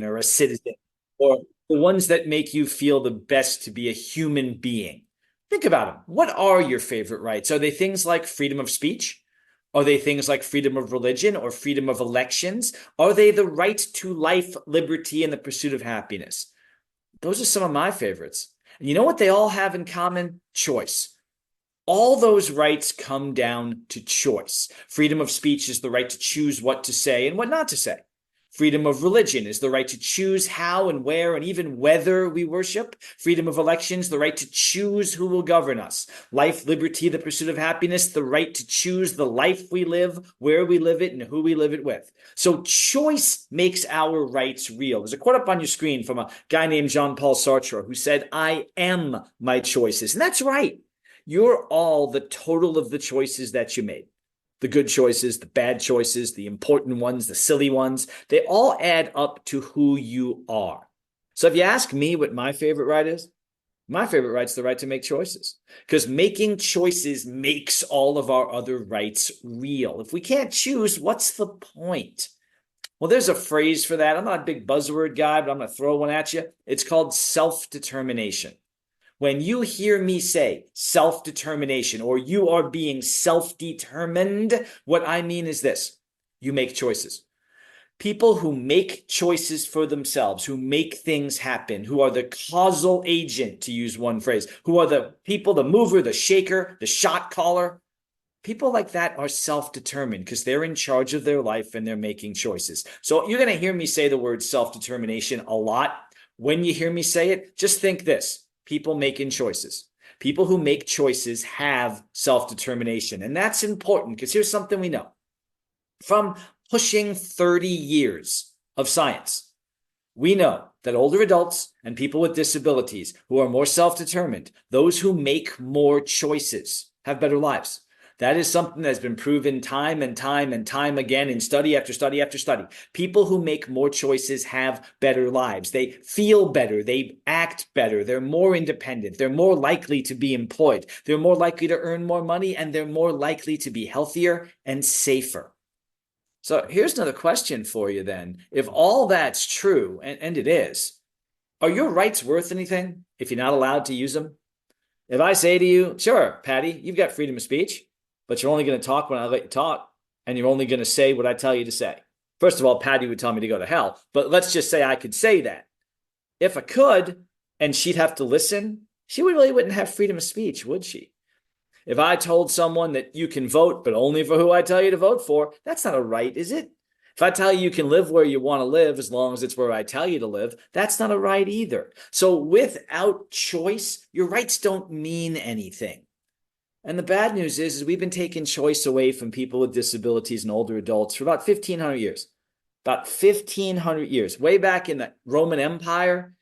or a citizen, or the ones that make you feel the best to be a human being. Think about them. What are your favorite rights? Are they things like freedom of speech? Are they things like freedom of religion or freedom of elections? Are they the right to life, liberty, and the pursuit of happiness? Those are some of my favorites. And you know what they all have in common? Choice. All those rights come down to choice. Freedom of speech is the right to choose what to say and what not to say. Freedom of religion is the right to choose how and where and even whether we worship. Freedom of elections, the right to choose who will govern us. Life, liberty, the pursuit of happiness, the right to choose the life we live, where we live it, and who we live it with. So choice makes our rights real. There's a quote up on your screen from a guy named Jean-Paul Sartre who said, "I am my choices." And that's right. You're all the total of the choices that you made. The good choices, the bad choices, the important ones, the silly ones, they all add up to who you are. So if you ask me what my favorite right is, my favorite right's the right to make choices, because making choices makes all of our other rights real. If we can't choose, what's the point? Well, there's a phrase for that. I'm not a big buzzword guy, but I'm going to throw one at you. It's called self-determination. When you hear me say self-determination or you are being self-determined, what I mean is this: you make choices. People who make choices for themselves, who make things happen, who are the causal agent, to use one phrase, who are the people, the mover, the shaker, the shot caller, people like that are self-determined because they're in charge of their life and they're making choices. So you're going to hear me say the word self-determination a lot. When you hear me say it, just think this: people making choices. People who make choices have self-determination. And that's important because here's something we know. From pushing 30 years of science, we know that older adults and people with disabilities who are more self-determined, those who make more choices, have better lives. That is something that's been proven time and time and time again in study after study after study. People who make more choices have better lives. They feel better. They act better. They're more independent. They're more likely to be employed. They're more likely to earn more money, and they're more likely to be healthier and safer. So here's another question for you then. If all that's true, and it is, are your rights worth anything if you're not allowed to use them? If I say to you, sure, Patty, you've got freedom of speech, but you're only going to talk when I let you talk, and you're only going to say what I tell you to say. First of all, Patty would tell me to go to hell, but let's just say I could say that. If I could, and she'd have to listen, she really wouldn't have freedom of speech, would she? If I told someone that you can vote, but only for who I tell you to vote for, that's not a right, is it? If I tell you you can live where you want to live as long as it's where I tell you to live, that's not a right either. So without choice, your rights don't mean anything. And the bad news is we've been taking choice away from people with disabilities and older adults for about 1,500 years. About 1,500 years. Way back in the Roman Empire,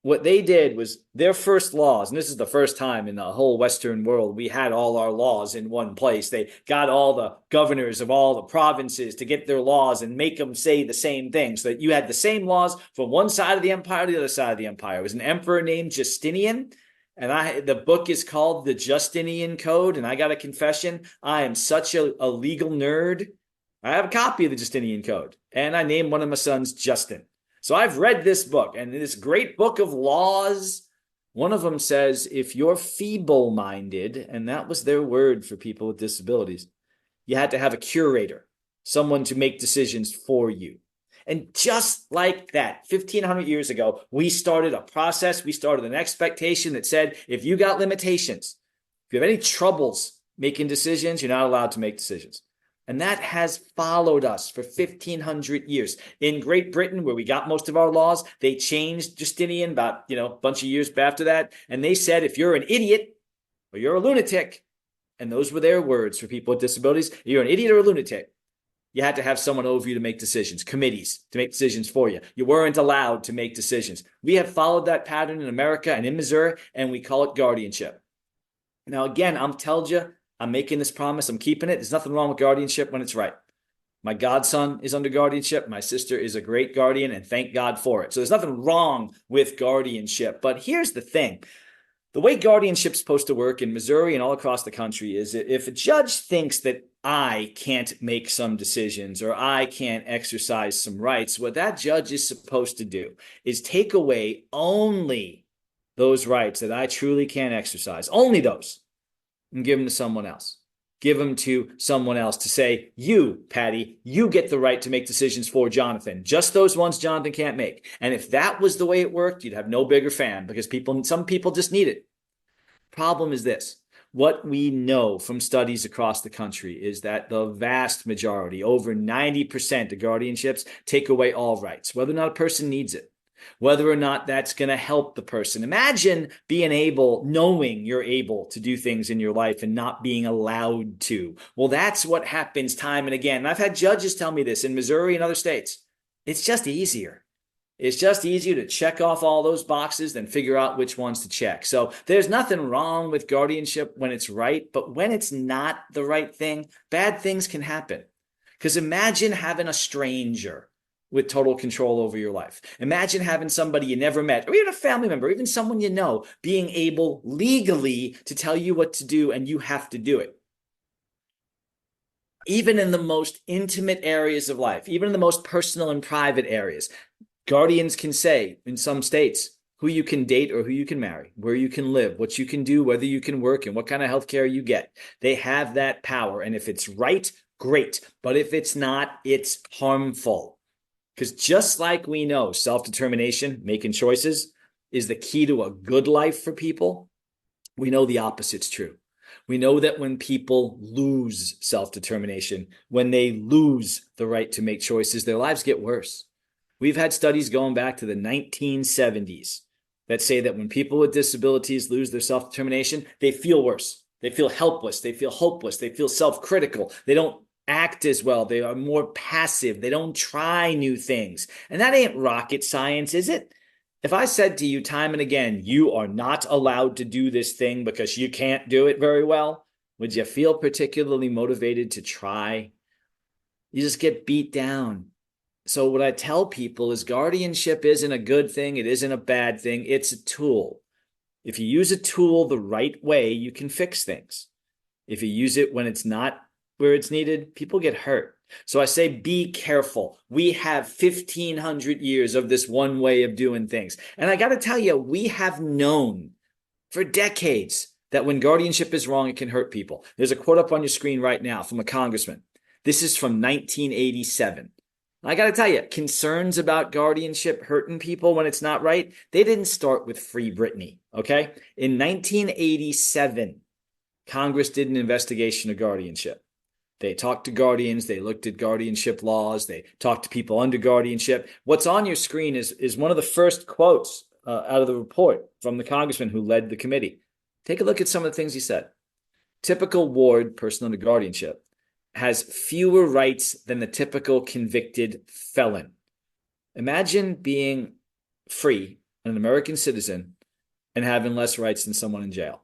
what they did was their first laws, and this is the first time in the whole Western world we had all our laws in one place. They got all the governors of all the provinces to get their laws and make them say the same thing, so that you had the same laws from one side of the empire to the other side of the empire. It was an emperor named Justinian, and the book is called The Justinian Code. And I got a confession: I am such a legal nerd. I have a copy of the Justinian Code, and I named one of my sons Justin. So I've read this book, and this great book of laws, one of them says, if you're feeble-minded, and that was their word for people with disabilities, you had to have a curator, someone to make decisions for you. And just like that, 1,500 years ago, we started a process, we started an expectation that said, if you got limitations, if you have any troubles making decisions, you're not allowed to make decisions. And that has followed us for 1,500 years. In Great Britain, where we got most of our laws, they changed Justinian about, a bunch of years after that. And they said, if you're an idiot or you're a lunatic, and those were their words for people with disabilities, you're an idiot or a lunatic, you had to have someone over you to make decisions, committees to make decisions for you. You weren't allowed to make decisions. We have followed that pattern in America and in Missouri, and we call it guardianship. Now, again, I'm telling you, I'm making this promise. I'm keeping it. There's nothing wrong with guardianship when it's right. My godson is under guardianship. My sister is a great guardian, and thank God for it. So there's nothing wrong with guardianship. But here's the thing. The way guardianship's supposed to work in Missouri and all across the country is if a judge thinks that I can't make some decisions or I can't exercise some rights. What that judge is supposed to do is take away only those rights that I truly can't exercise, only those, and give them to someone else. Give them to someone else to say, you, Patty, you get the right to make decisions for Jonathan, just those ones Jonathan can't make. And if that was the way it worked, you'd have no bigger fan because some people just need it. Problem is this. What we know from studies across the country is that the vast majority, over 90% of guardianships, take away all rights, whether or not a person needs it, whether or not that's going to help the person. Imagine being able, knowing you're able to do things in your life and not being allowed to. Well, that's what happens time and again. And I've had judges tell me this in Missouri and other states. It's just easier. It's just easier to check off all those boxes than figure out which ones to check. So there's nothing wrong with guardianship when it's right, but when it's not the right thing, bad things can happen. Because imagine having a stranger with total control over your life. Imagine having somebody you never met, or even a family member, even someone you know, being able legally to tell you what to do and you have to do it. Even in the most intimate areas of life, even in the most personal and private areas, guardians can say in some states who you can date or who you can marry, where you can live, what you can do, whether you can work, and what kind of health care you get. They have that power. And if it's right, great. But if it's not, it's harmful. Because just like we know self-determination, making choices, is the key to a good life for people, we know the opposite's true. We know that when people lose self-determination, when they lose the right to make choices, their lives get worse. We've had studies going back to the 1970s that say that when people with disabilities lose their self-determination, they feel worse. They feel helpless. They feel hopeless. They feel self-critical. They don't act as well. They are more passive. They don't try new things. And that ain't rocket science, is it? If I said to you time and again, you are not allowed to do this thing because you can't do it very well, would you feel particularly motivated to try? You just get beat down. So what I tell people is guardianship isn't a good thing. It isn't a bad thing. It's a tool. If you use a tool the right way, you can fix things. If you use it when it's not where it's needed, people get hurt. So I say, be careful. We have 1,500 years of this one way of doing things. And I got to tell you, we have known for decades that when guardianship is wrong, it can hurt people. There's a quote up on your screen right now from a congressman. This is from 1987. I got to tell you, concerns about guardianship hurting people when it's not right, they didn't start with Free Britney, okay? In 1987, Congress did an investigation of guardianship. They talked to guardians. They looked at guardianship laws. They talked to people under guardianship. What's on your screen is one of the first quotes out of the report from the congressman who led the committee. Take a look at some of the things he said. Typical ward person under guardianship has fewer rights than the typical convicted felon. Imagine being free, an American citizen, and having less rights than someone in jail.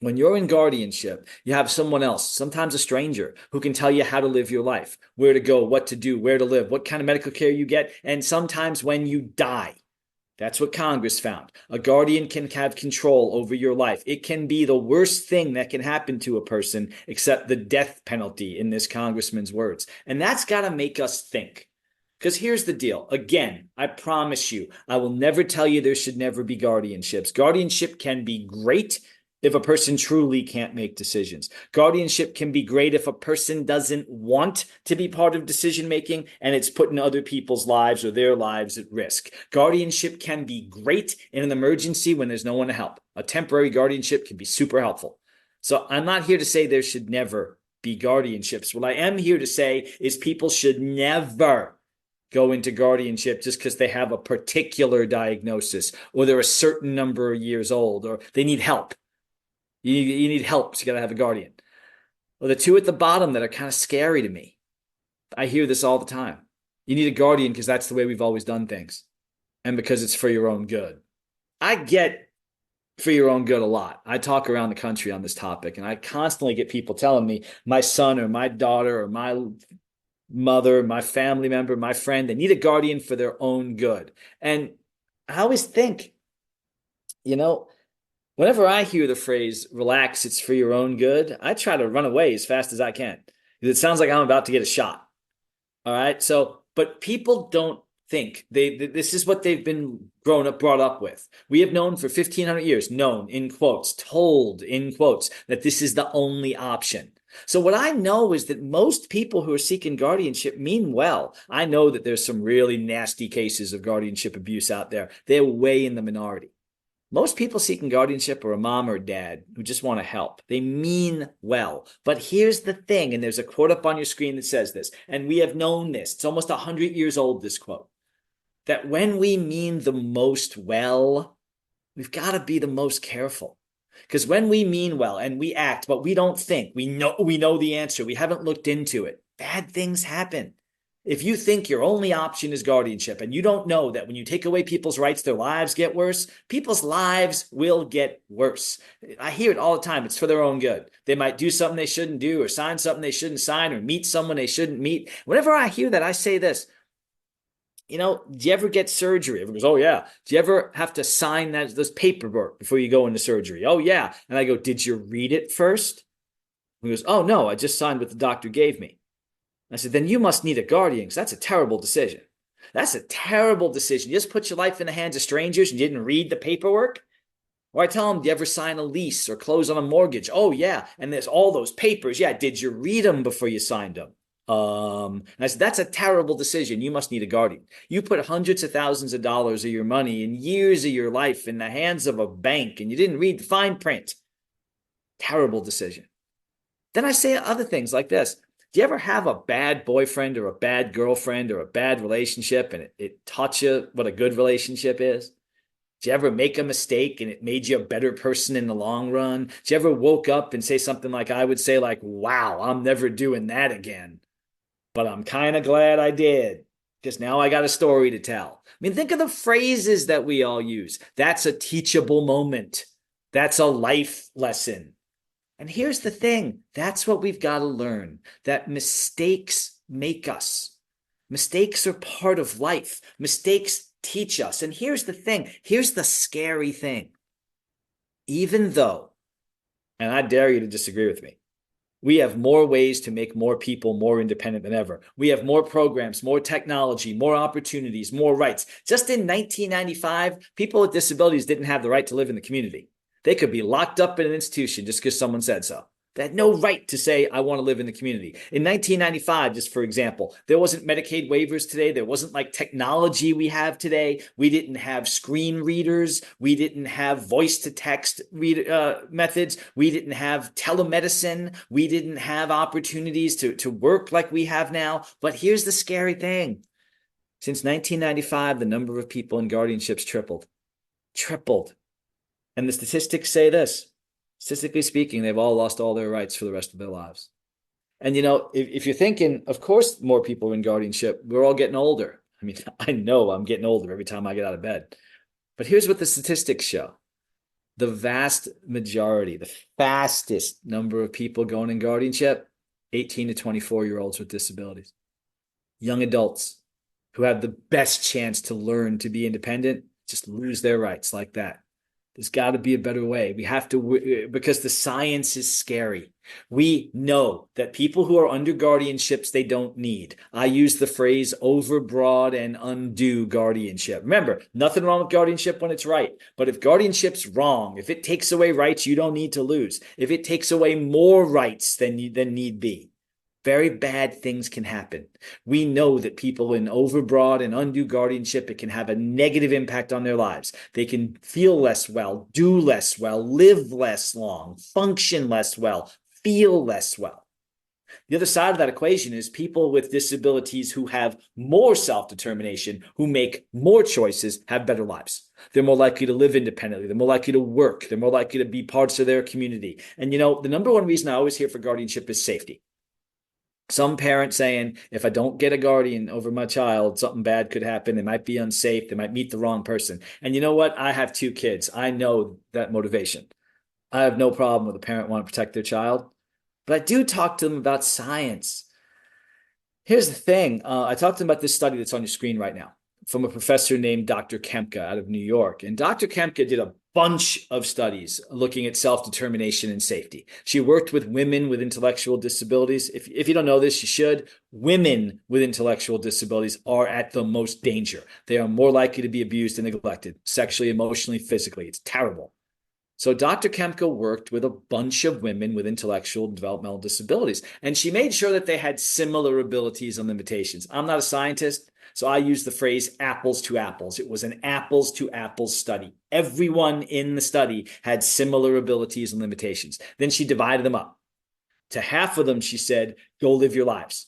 When you're in guardianship, you have someone else, sometimes a stranger, who can tell you how to live your life, where to go, what to do, where to live, what kind of medical care you get, and sometimes when you die. That's what Congress found. A guardian can have control over your life. It can be the worst thing that can happen to a person, except the death penalty, in this congressman's words. And that's got to make us think. Because here's the deal. Again, I promise you, I will never tell you there should never be guardianships. Guardianship can be great if a person truly can't make decisions. Guardianship can be great if a person doesn't want to be part of decision making and it's putting other people's lives or their lives at risk. Guardianship can be great in an emergency when there's no one to help. A temporary guardianship can be super helpful. So I'm not here to say there should never be guardianships. What I am here to say is people should never go into guardianship just because they have a particular diagnosis or they're a certain number of years old or they need help. You need help, so you got to have a guardian. Well, the two at the bottom that are kind of scary to me. I hear this all the time. You need a guardian because that's the way we've always done things and because it's for your own good. I get for your own good a lot. I talk around the country on this topic, and I constantly get people telling me my son or my daughter or my mother, my family member, my friend, they need a guardian for their own good. And I always think, you know, Whenever I hear the phrase relax, it's for your own good, I try to run away as fast as I can. It sounds like I'm about to get a shot. All right. So, but people don't think this is what they've been brought up with. We have known for 1500 years, known in quotes, told in quotes, that this is the only option. So what I know is that most people who are seeking guardianship mean well. I know that there's some really nasty cases of guardianship abuse out there. They're way in the minority. Most people seeking guardianship are a mom or a dad who just want to help. They mean well. But here's the thing, and there's a quote up on your screen that says this, and we have known this. It's almost 100 years old, this quote, that when we mean the most well, we've got to be the most careful. Because when we mean well and we act, but we don't think, we know the answer, we haven't looked into it, bad things happen. If you think your only option is guardianship and you don't know that when you take away people's rights, their lives get worse, people's lives will get worse. I hear it all the time. It's for their own good. They might do something they shouldn't do, or sign something they shouldn't sign, or meet someone they shouldn't meet. Whenever I hear that, I say this, do you ever get surgery? Everyone goes, oh yeah. Do you ever have to sign this paperwork before you go into surgery? Oh yeah. And I go, did you read it first? He goes, oh no, I just signed what the doctor gave me. I said, then you must need a guardian, because that's a terrible decision. That's a terrible decision. You just put your life in the hands of strangers and you didn't read the paperwork? Or I tell them, do you ever sign a lease or close on a mortgage? Oh, yeah. And there's all those papers. Yeah. Did you read them before you signed them? And I said, that's a terrible decision. You must need a guardian. You put hundreds of thousands of dollars of your money and years of your life in the hands of a bank and you didn't read the fine print. Terrible decision. Then I say other things like this. Do you ever have a bad boyfriend or a bad girlfriend or a bad relationship and it taught you what a good relationship is? Did you ever make a mistake and it made you a better person in the long run? Did you ever woke up and say something like I would say, like, wow, I'm never doing that again, but I'm kind of glad I did because now I got a story to tell. I mean, think of the phrases that we all use. That's a teachable moment. That's a life lesson. And here's the thing, that's what we've got to learn, that mistakes make us. Mistakes are part of life. Mistakes teach us. And here's the thing, here's the scary thing. Even though, and I dare you to disagree with me, we have more ways to make more people more independent than ever. We have more programs, more technology, more opportunities, more rights. Just in 1995, people with disabilities didn't have the right to live in the community. They could be locked up in an institution just because someone said so. They had no right to say, I want to live in the community. In 1995, just for example, there wasn't Medicaid waivers today. There wasn't like technology we have today. We didn't have screen readers. We didn't have voice to text methods. We didn't have telemedicine. We didn't have opportunities to work like we have now. But here's the scary thing. Since 1995, the number of people in guardianships tripled. Tripled. And the statistics say this, statistically speaking, they've all lost all their rights for the rest of their lives. And, if you're thinking, of course, more people in guardianship, we're all getting older. I mean, I know I'm getting older every time I get out of bed. But here's what the statistics show. The vast majority, the fastest number of people going in guardianship, 18 to 24-year-olds with disabilities. Young adults who have the best chance to learn to be independent just lose their rights like that. There's got to be a better way. We have to, because the science is scary. We know that people who are under guardianships they don't need. I use the phrase overbroad and undue guardianship. Remember, nothing wrong with guardianship when it's right. But if guardianship's wrong, if it takes away rights you don't need to lose, if it takes away more rights than need be, very bad things can happen. We know that people in overbroad and undue guardianship, it can have a negative impact on their lives. They can feel less well, do less well, live less long, function less well, feel less well. The other side of that equation is people with disabilities who have more self-determination, who make more choices, have better lives. They're more likely to live independently. They're more likely to work. They're more likely to be parts of their community. And the number one reason I always hear for guardianship is safety. Some parent saying, if I don't get a guardian over my child, something bad could happen. They might be unsafe. They might meet the wrong person. And you know what? I have 2 kids. I know that motivation. I have no problem with a parent wanting to protect their child. But I do talk to them about science. Here's the thing. I talked to them about this study that's on your screen right now. from a professor named Dr. Kempka out of New York. And Dr. Kempka did a bunch of studies looking at self-determination and safety. She worked with women with intellectual disabilities. If you don't know this, you should. Women with intellectual disabilities are at the most danger. They are more likely to be abused and neglected, sexually, emotionally, physically. It's terrible. So Dr. Kempka worked with a bunch of women with intellectual and developmental disabilities, and she made sure that they had similar abilities and limitations. I'm not a scientist, so I use the phrase apples to apples. It was an apples to apples study. Everyone in the study had similar abilities and limitations. Then she divided them up. To half of them, she said, go live your lives.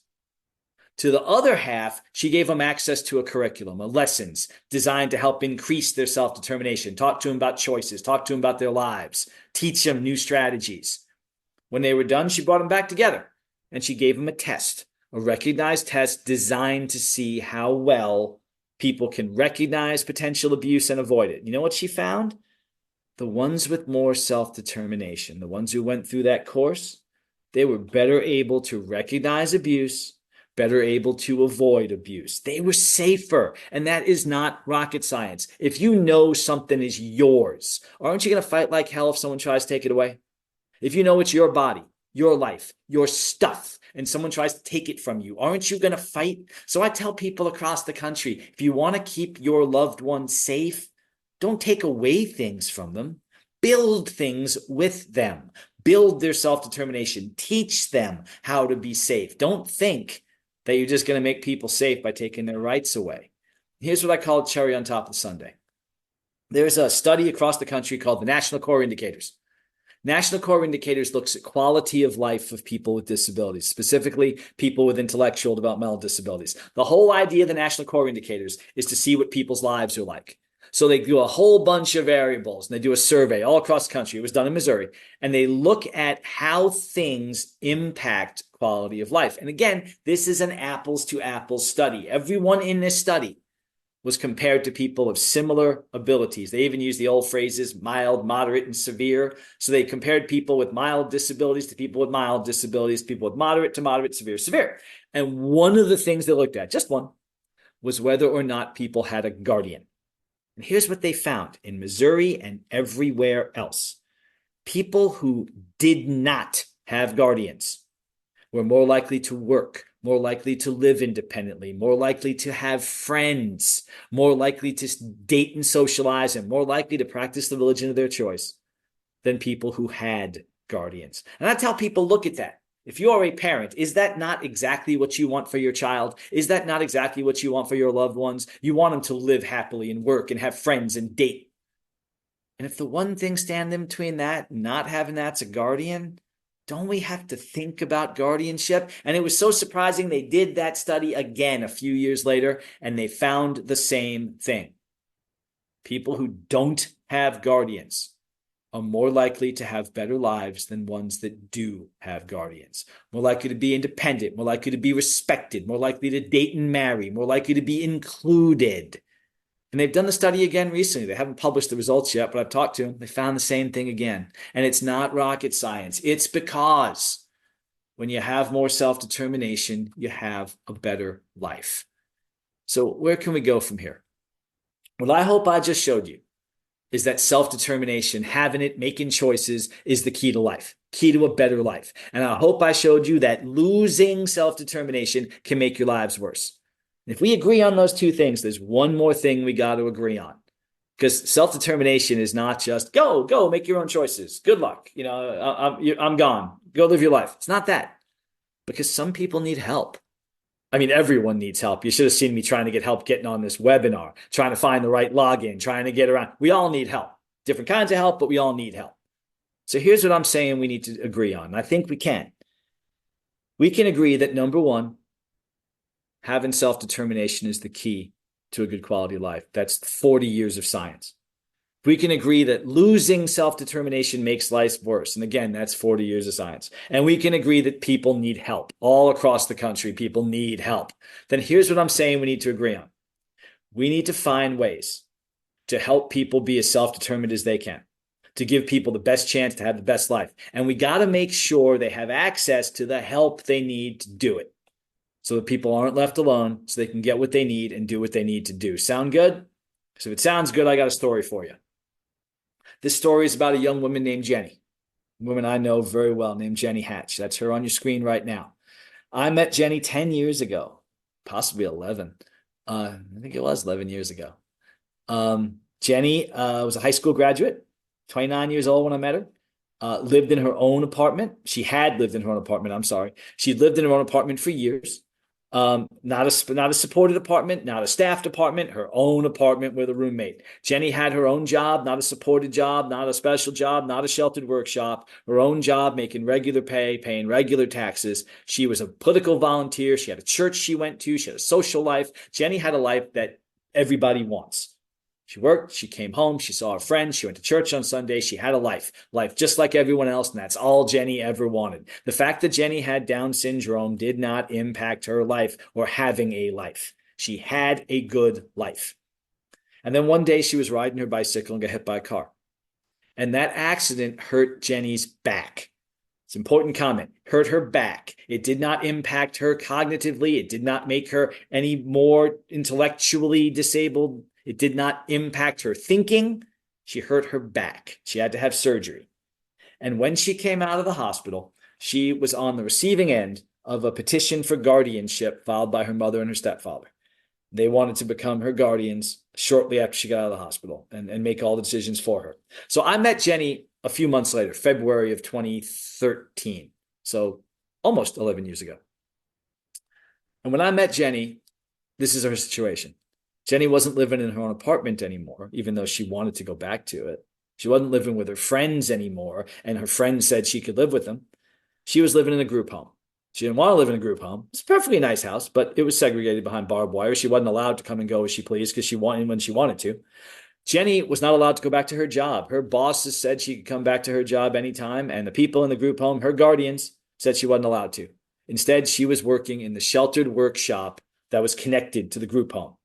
To the other half, she gave them access to a curriculum, lessons designed to help increase their self-determination, talk to them about choices, talk to them about their lives, teach them new strategies. When they were done, she brought them back together and she gave them a test, a recognized test designed to see how well people can recognize potential abuse and avoid it. You know what she found? The ones with more self-determination, the ones who went through that course, they were better able to recognize abuse, better able to avoid abuse. They were safer, and that is not rocket science. If you know something is yours, aren't you going to fight like hell if someone tries to take it away? If you know it's your body, your life, your stuff, and someone tries to take it from you, aren't you going to fight? So I tell people across the country, if you want to keep your loved ones safe, don't take away things from them. Build things with them. Build their self-determination. Teach them how to be safe. Don't think that you're just going to make people safe by taking their rights away. Here's what I call cherry on top of the sundae. There's a study across the country called the National Core Indicators. National Core Indicators looks at quality of life of people with disabilities, specifically people with intellectual developmental disabilities. The whole idea of the National Core Indicators is to see what people's lives are like. So they do a whole bunch of variables and they do a survey all across the country. It was done in Missouri. And they look at how things impact quality of life. And again, this is an apples to apples study. Everyone in this study was compared to people of similar abilities. They even used the old phrases mild, moderate, and severe. So they compared people with mild disabilities to people with mild disabilities, people with moderate to moderate, severe, severe. And one of the things they looked at, just one, was whether or not people had a guardian. And here's what they found in Missouri and everywhere else. People who did not have guardians were more likely to work, more likely to live independently, more likely to have friends, more likely to date and socialize, and more likely to practice the religion of their choice than people who had guardians. And that's how people look at that. If you are a parent, is that not exactly what you want for your child? Is that not exactly what you want for your loved ones? You want them to live happily and work and have friends and date. And if the one thing standing between that and not having that's a guardian, don't we have to think about guardianship? And it was so surprising they did that study again a few years later, and they found the same thing. People who don't have guardians are more likely to have better lives than ones that do have guardians. More likely to be independent, more likely to be respected, more likely to date and marry, more likely to be included. And they've done the study again recently. They haven't published the results yet, but I've talked to them. They found the same thing again. And it's not rocket science. It's because when you have more self-determination, you have a better life. So where can we go from here? What I hope I just showed you is that self-determination, having it, making choices is the key to life, key to a better life. And I hope I showed you that losing self-determination can make your lives worse. If we agree on those two things, there's one more thing we got to agree on. Because self-determination is not just go, make your own choices. Good luck. I'm gone. Go live your life. It's not that. Because some people need help. I mean, everyone needs help. You should have seen me trying to get help getting on this webinar, trying to find the right login, trying to get around. We all need help. Different kinds of help, but we all need help. So here's what I'm saying we need to agree on. I think we can. We can agree that number one, having self-determination is the key to a good quality life. That's 40 years of science. We can agree that losing self-determination makes life worse. And again, that's 40 years of science. And we can agree that people need help. All across the country, people need help. Then here's what I'm saying we need to agree on. We need to find ways to help people be as self-determined as they can, to give people the best chance to have the best life. And we got to make sure they have access to the help they need to do it. so that people aren't left alone, so they can get what they need and do what they need to do. Sound good? So if it sounds good, I got a story for you. This story is about a young woman named Jenny, a woman I know very well named Jenny Hatch. That's her on your screen right now. I met Jenny 10 years ago, possibly 11. I think it was 11 years ago. Jenny was a high school graduate, 29 years old when I met her. Lived in her own apartment. She had lived in her own apartment. I'm sorry. She lived in her own apartment for years. Not a supported apartment, not a staffed apartment, her own apartment with a roommate. Jenny had her own job, not a supported job, not a special job, not a sheltered workshop, her own job, making regular pay, paying regular taxes. She was a political volunteer. She had a church she went to. She had a social life. Jenny had a life that everybody wants. She worked, she came home, she saw her friends, she went to church on Sunday, she had a life just like everyone else, and that's all Jenny ever wanted. The fact that Jenny had Down syndrome did not impact her life or having a life. She had a good life. And then one day she was riding her bicycle and got hit by a car. And that accident hurt Jenny's back. It's an important comment. Hurt her back. It did not impact her cognitively. It did not make her any more intellectually disabled. It did not impact her thinking. She hurt her back. She had to have surgery. And when she came out of the hospital, she was on the receiving end of a petition for guardianship filed by her mother and her stepfather. They wanted to become her guardians shortly after she got out of the hospital and make all the decisions for her. So I met Jenny a few months later, February of 2013. So almost 11 years ago. And when I met Jenny, this is her situation. Jenny wasn't living in her own apartment anymore, even though she wanted to go back to it. She wasn't living with her friends anymore, and her friends said she could live with them. She was living in a group home. She didn't want to live in a group home. It's a perfectly nice house, but it was segregated behind barbed wire. She wasn't allowed to come and go as she pleased because she wanted when she wanted to. Jenny was not allowed to go back to her job. Her bosses said she could come back to her job anytime, and the people in the group home, her guardians, said she wasn't allowed to. Instead, she was working in the sheltered workshop that was connected to the group home,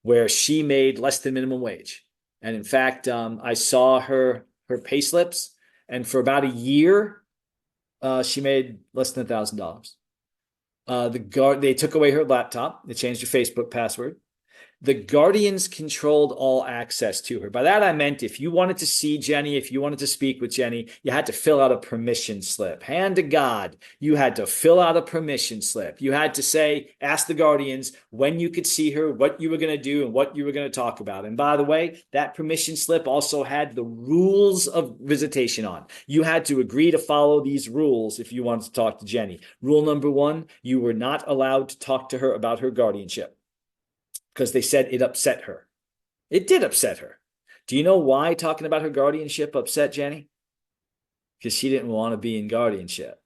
where she made less than minimum wage. And in fact, I saw her pay slips, and for about a year, she made less than $1,000. They took away her laptop. They changed her Facebook password. The guardians controlled all access to her. By that, I meant if you wanted to see Jenny, if you wanted to speak with Jenny, you had to fill out a permission slip. Hand to God, you had to fill out a permission slip. You had to say, ask the guardians when you could see her, what you were going to do, and what you were going to talk about. And by the way, that permission slip also had the rules of visitation on. You had to agree to follow these rules if you wanted to talk to Jenny. Rule number 1, you were not allowed to talk to her about her guardianship, because they said it upset her. It did upset her. Do you know why talking about her guardianship upset Jenny? Because she didn't want to be in guardianship.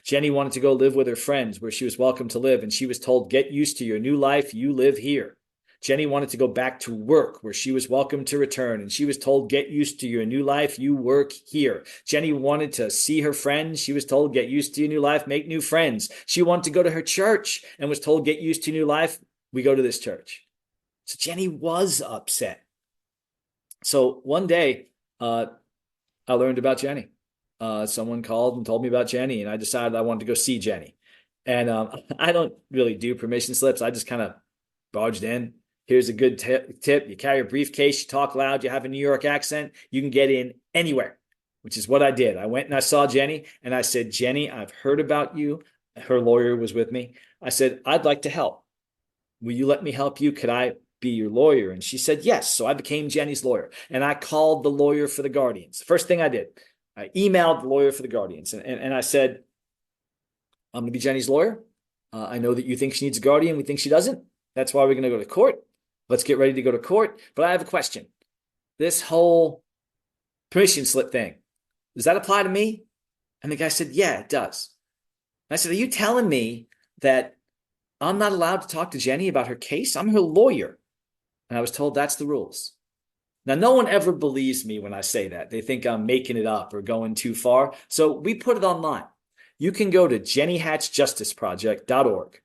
Jenny wanted to go live with her friends where she was welcome to live, and she was told, get used to your new life, you live here. Jenny wanted to go back to work where she was welcome to return, and she was told, get used to your new life, you work here. Jenny wanted to see her friends. She was told, get used to your new life, make new friends. She wanted to go to her church and was told, get used to your new life, we go to this church. So Jenny was upset. So one day, I learned about Jenny. Someone called and told me about Jenny, and I decided I wanted to go see Jenny. And I don't really do permission slips. I just kind of barged in. Here's a good tip. You carry a briefcase, you talk loud, you have a New York accent, you can get in anywhere, which is what I did. I went and I saw Jenny, and I said, Jenny, I've heard about you. Her lawyer was with me. I said, I'd like to help. Will you let me help you? Could I be your lawyer? And she said, yes. So I became Jenny's lawyer, and I called the lawyer for the guardians. First thing I did, I emailed the lawyer for the guardians, and I said, I'm going to be Jenny's lawyer. I know that you think she needs a guardian. We think she doesn't. That's why we're going to go to court. Let's get ready to go to court. But I have a question. This whole permission slip thing, does that apply to me? And the guy said, yeah, it does. And I said, are you telling me that I'm not allowed to talk to Jenny about her case? I'm her lawyer. And I was told that's the rules. Now, no one ever believes me when I say that. They think I'm making it up or going too far. So we put it online. You can go to jennyhatchjusticeproject.org.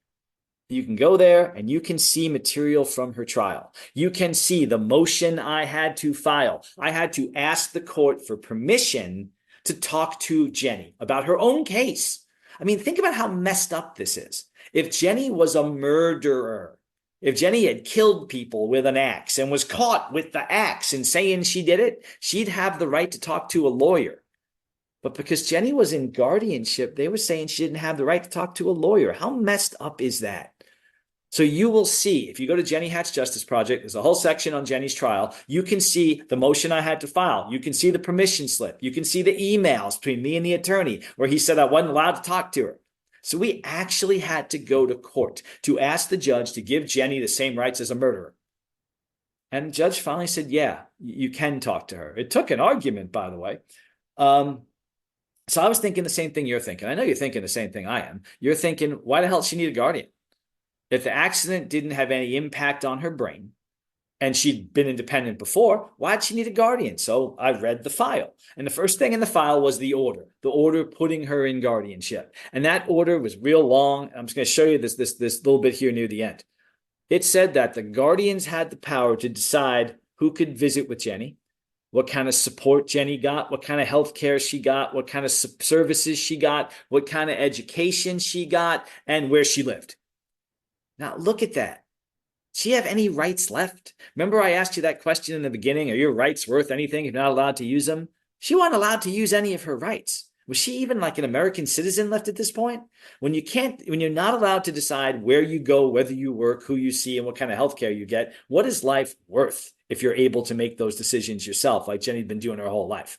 You can go there and you can see material from her trial. You can see the motion I had to file. I had to ask the court for permission to talk to Jenny about her own case. I mean, think about how messed up this is. If Jenny was a murderer, if Jenny had killed people with an axe and was caught with the axe and saying she did it, she'd have the right to talk to a lawyer. But because Jenny was in guardianship, they were saying she didn't have the right to talk to a lawyer. How messed up is that? So you will see, if you go to Jenny Hatch Justice Project, there's a whole section on Jenny's trial. You can see the motion I had to file. You can see the permission slip. You can see the emails between me and the attorney where he said I wasn't allowed to talk to her. So we actually had to go to court to ask the judge to give Jenny the same rights as a murderer. And the judge finally said, yeah, you can talk to her. It took an argument, by the way. So I was thinking the same thing you're thinking. I know you're thinking the same thing I am. You're thinking, why the hell does she need a guardian? If the accident didn't have any impact on her brain and she'd been independent before, why'd she need a guardian? So I read the file. And the first thing in the file was the order putting her in guardianship. And that order was real long. I'm just going to show you this little bit here near the end. It said that the guardians had the power to decide who could visit with Jenny, what kind of support Jenny got, what kind of health care she got, what kind of services she got, what kind of education she got, and where she lived. Now, look at that. Does she have any rights left? Remember I asked you that question in the beginning, are your rights worth anything if you're not allowed to use them? She wasn't allowed to use any of her rights. Was she even like an American citizen left at this point? When you're not allowed to decide where you go, whether you work, who you see, and what kind of health care you get, what is life worth if you're able to make those decisions yourself, like Jenny's been doing her whole life?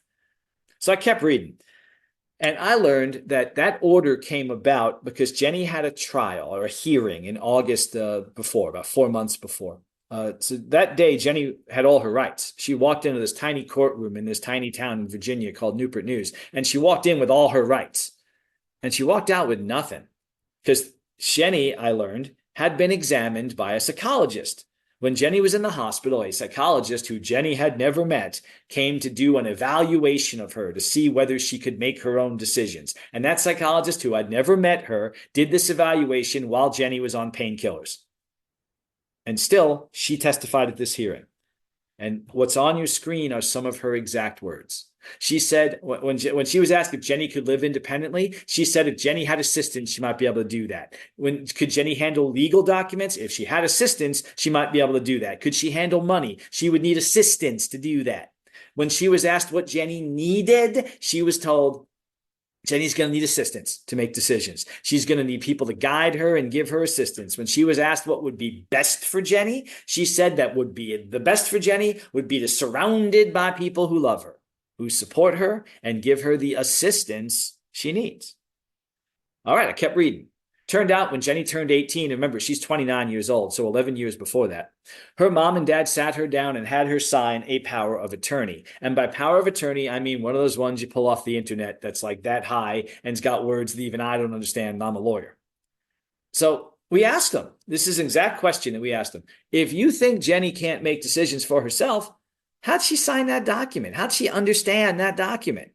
So I kept reading. And I learned that order came about because Jenny had a trial or a hearing in August before, about 4 months before. So that day, Jenny had all her rights. She walked into this tiny courtroom in this tiny town in Virginia called Newport News, and she walked in with all her rights. And she walked out with nothing because Jenny, I learned, had been examined by a psychologist. When Jenny was in the hospital, a psychologist who Jenny had never met came to do an evaluation of her to see whether she could make her own decisions. And that psychologist, who had never met her, did this evaluation while Jenny was on painkillers. And still, she testified at this hearing. And what's on your screen are some of her exact words. She said, when she was asked if Jenny could live independently, she said if Jenny had assistance, she might be able to do that. Could Jenny handle legal documents? If she had assistance, she might be able to do that. Could she handle money? She would need assistance to do that. When she was asked what Jenny needed, she was told, Jenny's going to need assistance to make decisions. She's going to need people to guide her and give her assistance. When she was asked what would be best for Jenny, she said that would be the best for Jenny would be to surrounded by people who love her, who support her and give her the assistance she needs. All right, I kept reading. Turned out when Jenny turned 18, remember, she's 29 years old, so 11 years before that, her mom and dad sat her down and had her sign a power of attorney. And by power of attorney, I mean one of those ones you pull off the internet that's like that high and it's got words that even I don't understand, and I'm a lawyer. So we asked them, this is an exact question that we asked them. If you think Jenny can't make decisions for herself, how'd she sign that document? How'd she understand that document?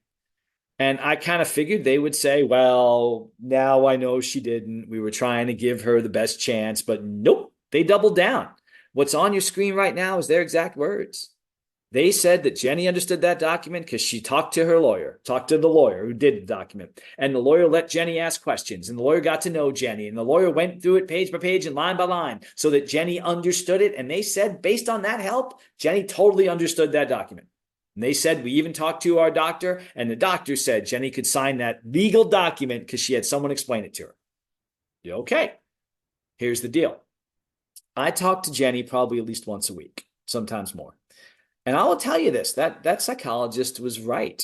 And I kind of figured they would say, well, now I know she didn't. We were trying to give her the best chance, but nope, they doubled down. What's on your screen right now is their exact words. They said that Jenny understood that document because she talked to the lawyer who did the document. And the lawyer let Jenny ask questions, and the lawyer got to know Jenny, and the lawyer went through it page by page and line by line so that Jenny understood it. And they said, based on that help, Jenny totally understood that document. And they said, we even talked to our doctor, and the doctor said Jenny could sign that legal document because she had someone explain it to her. Okay, here's the deal. I talk to Jenny probably at least once a week, sometimes more. And I will tell you this, that psychologist was right.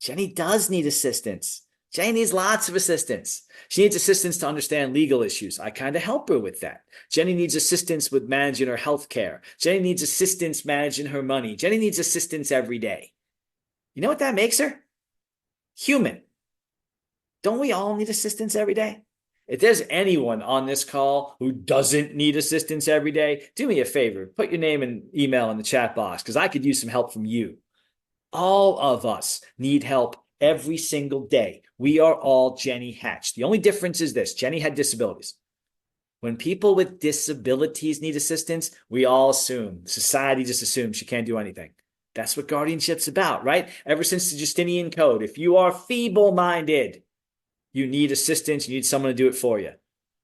Jenny does need assistance. Jenny needs lots of assistance. She needs assistance to understand legal issues. I kind of help her with that. Jenny needs assistance with managing her health care. Jenny needs assistance managing her money. Jenny needs assistance every day. You know what that makes her? Human. Don't we all need assistance every day? If there's anyone on this call who doesn't need assistance every day, do me a favor. Put your name and email in the chat box because I could use some help from you. All of us need help every single day. We are all Jenny Hatch. The only difference is this. Jenny had disabilities. When people with disabilities need assistance, we all assume, society just assumes she can't do anything. That's what guardianship's about, right? Ever since the Justinian Code, if you are feeble-minded, you need assistance, you need someone to do it for you.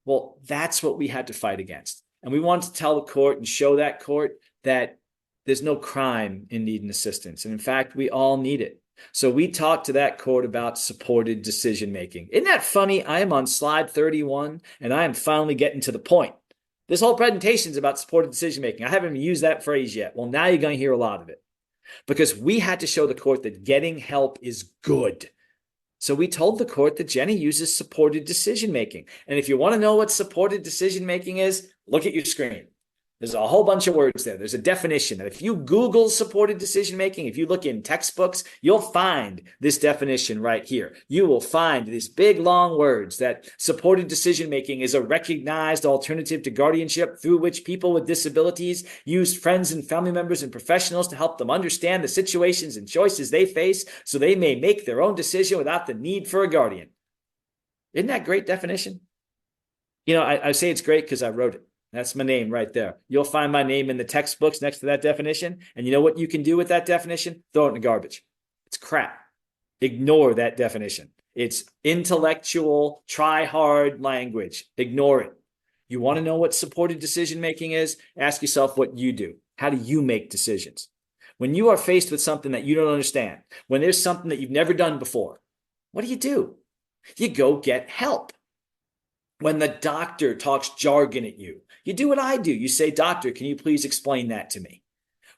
Well, that's what we had to fight against. And we wanted to tell the court and show that court that there's no crime in needing assistance. And in fact, we all need it. So we talked to that court about supported decision making. Isn't that funny? I am on slide 31 and I am finally getting to the point. This whole presentation is about supported decision making. I haven't even used that phrase yet. Well, now you're going to hear a lot of it because we had to show the court that getting help is good. So we told the court that Jenny uses supported decision making. And if you want to know what supported decision making is, look at your screen. There's a whole bunch of words there. There's a definition that if you Google supported decision making, if you look in textbooks, you'll find this definition right here. You will find these big long words that supported decision making is a recognized alternative to guardianship through which people with disabilities use friends and family members and professionals to help them understand the situations and choices they face so they may make their own decision without the need for a guardian. Isn't that a great definition? You know, I say it's great because I wrote it. That's my name right there. You'll find my name in the textbooks next to that definition. And you know what you can do with that definition? Throw it in the garbage. It's crap. Ignore that definition. It's intellectual, try hard language. Ignore it. You want to know what supported decision making is? Ask yourself what you do. How do you make decisions? When you are faced with something that you don't understand, when there's something that you've never done before, what do? You go get help. When the doctor talks jargon at you, you do what I do. You say, doctor, can you please explain that to me?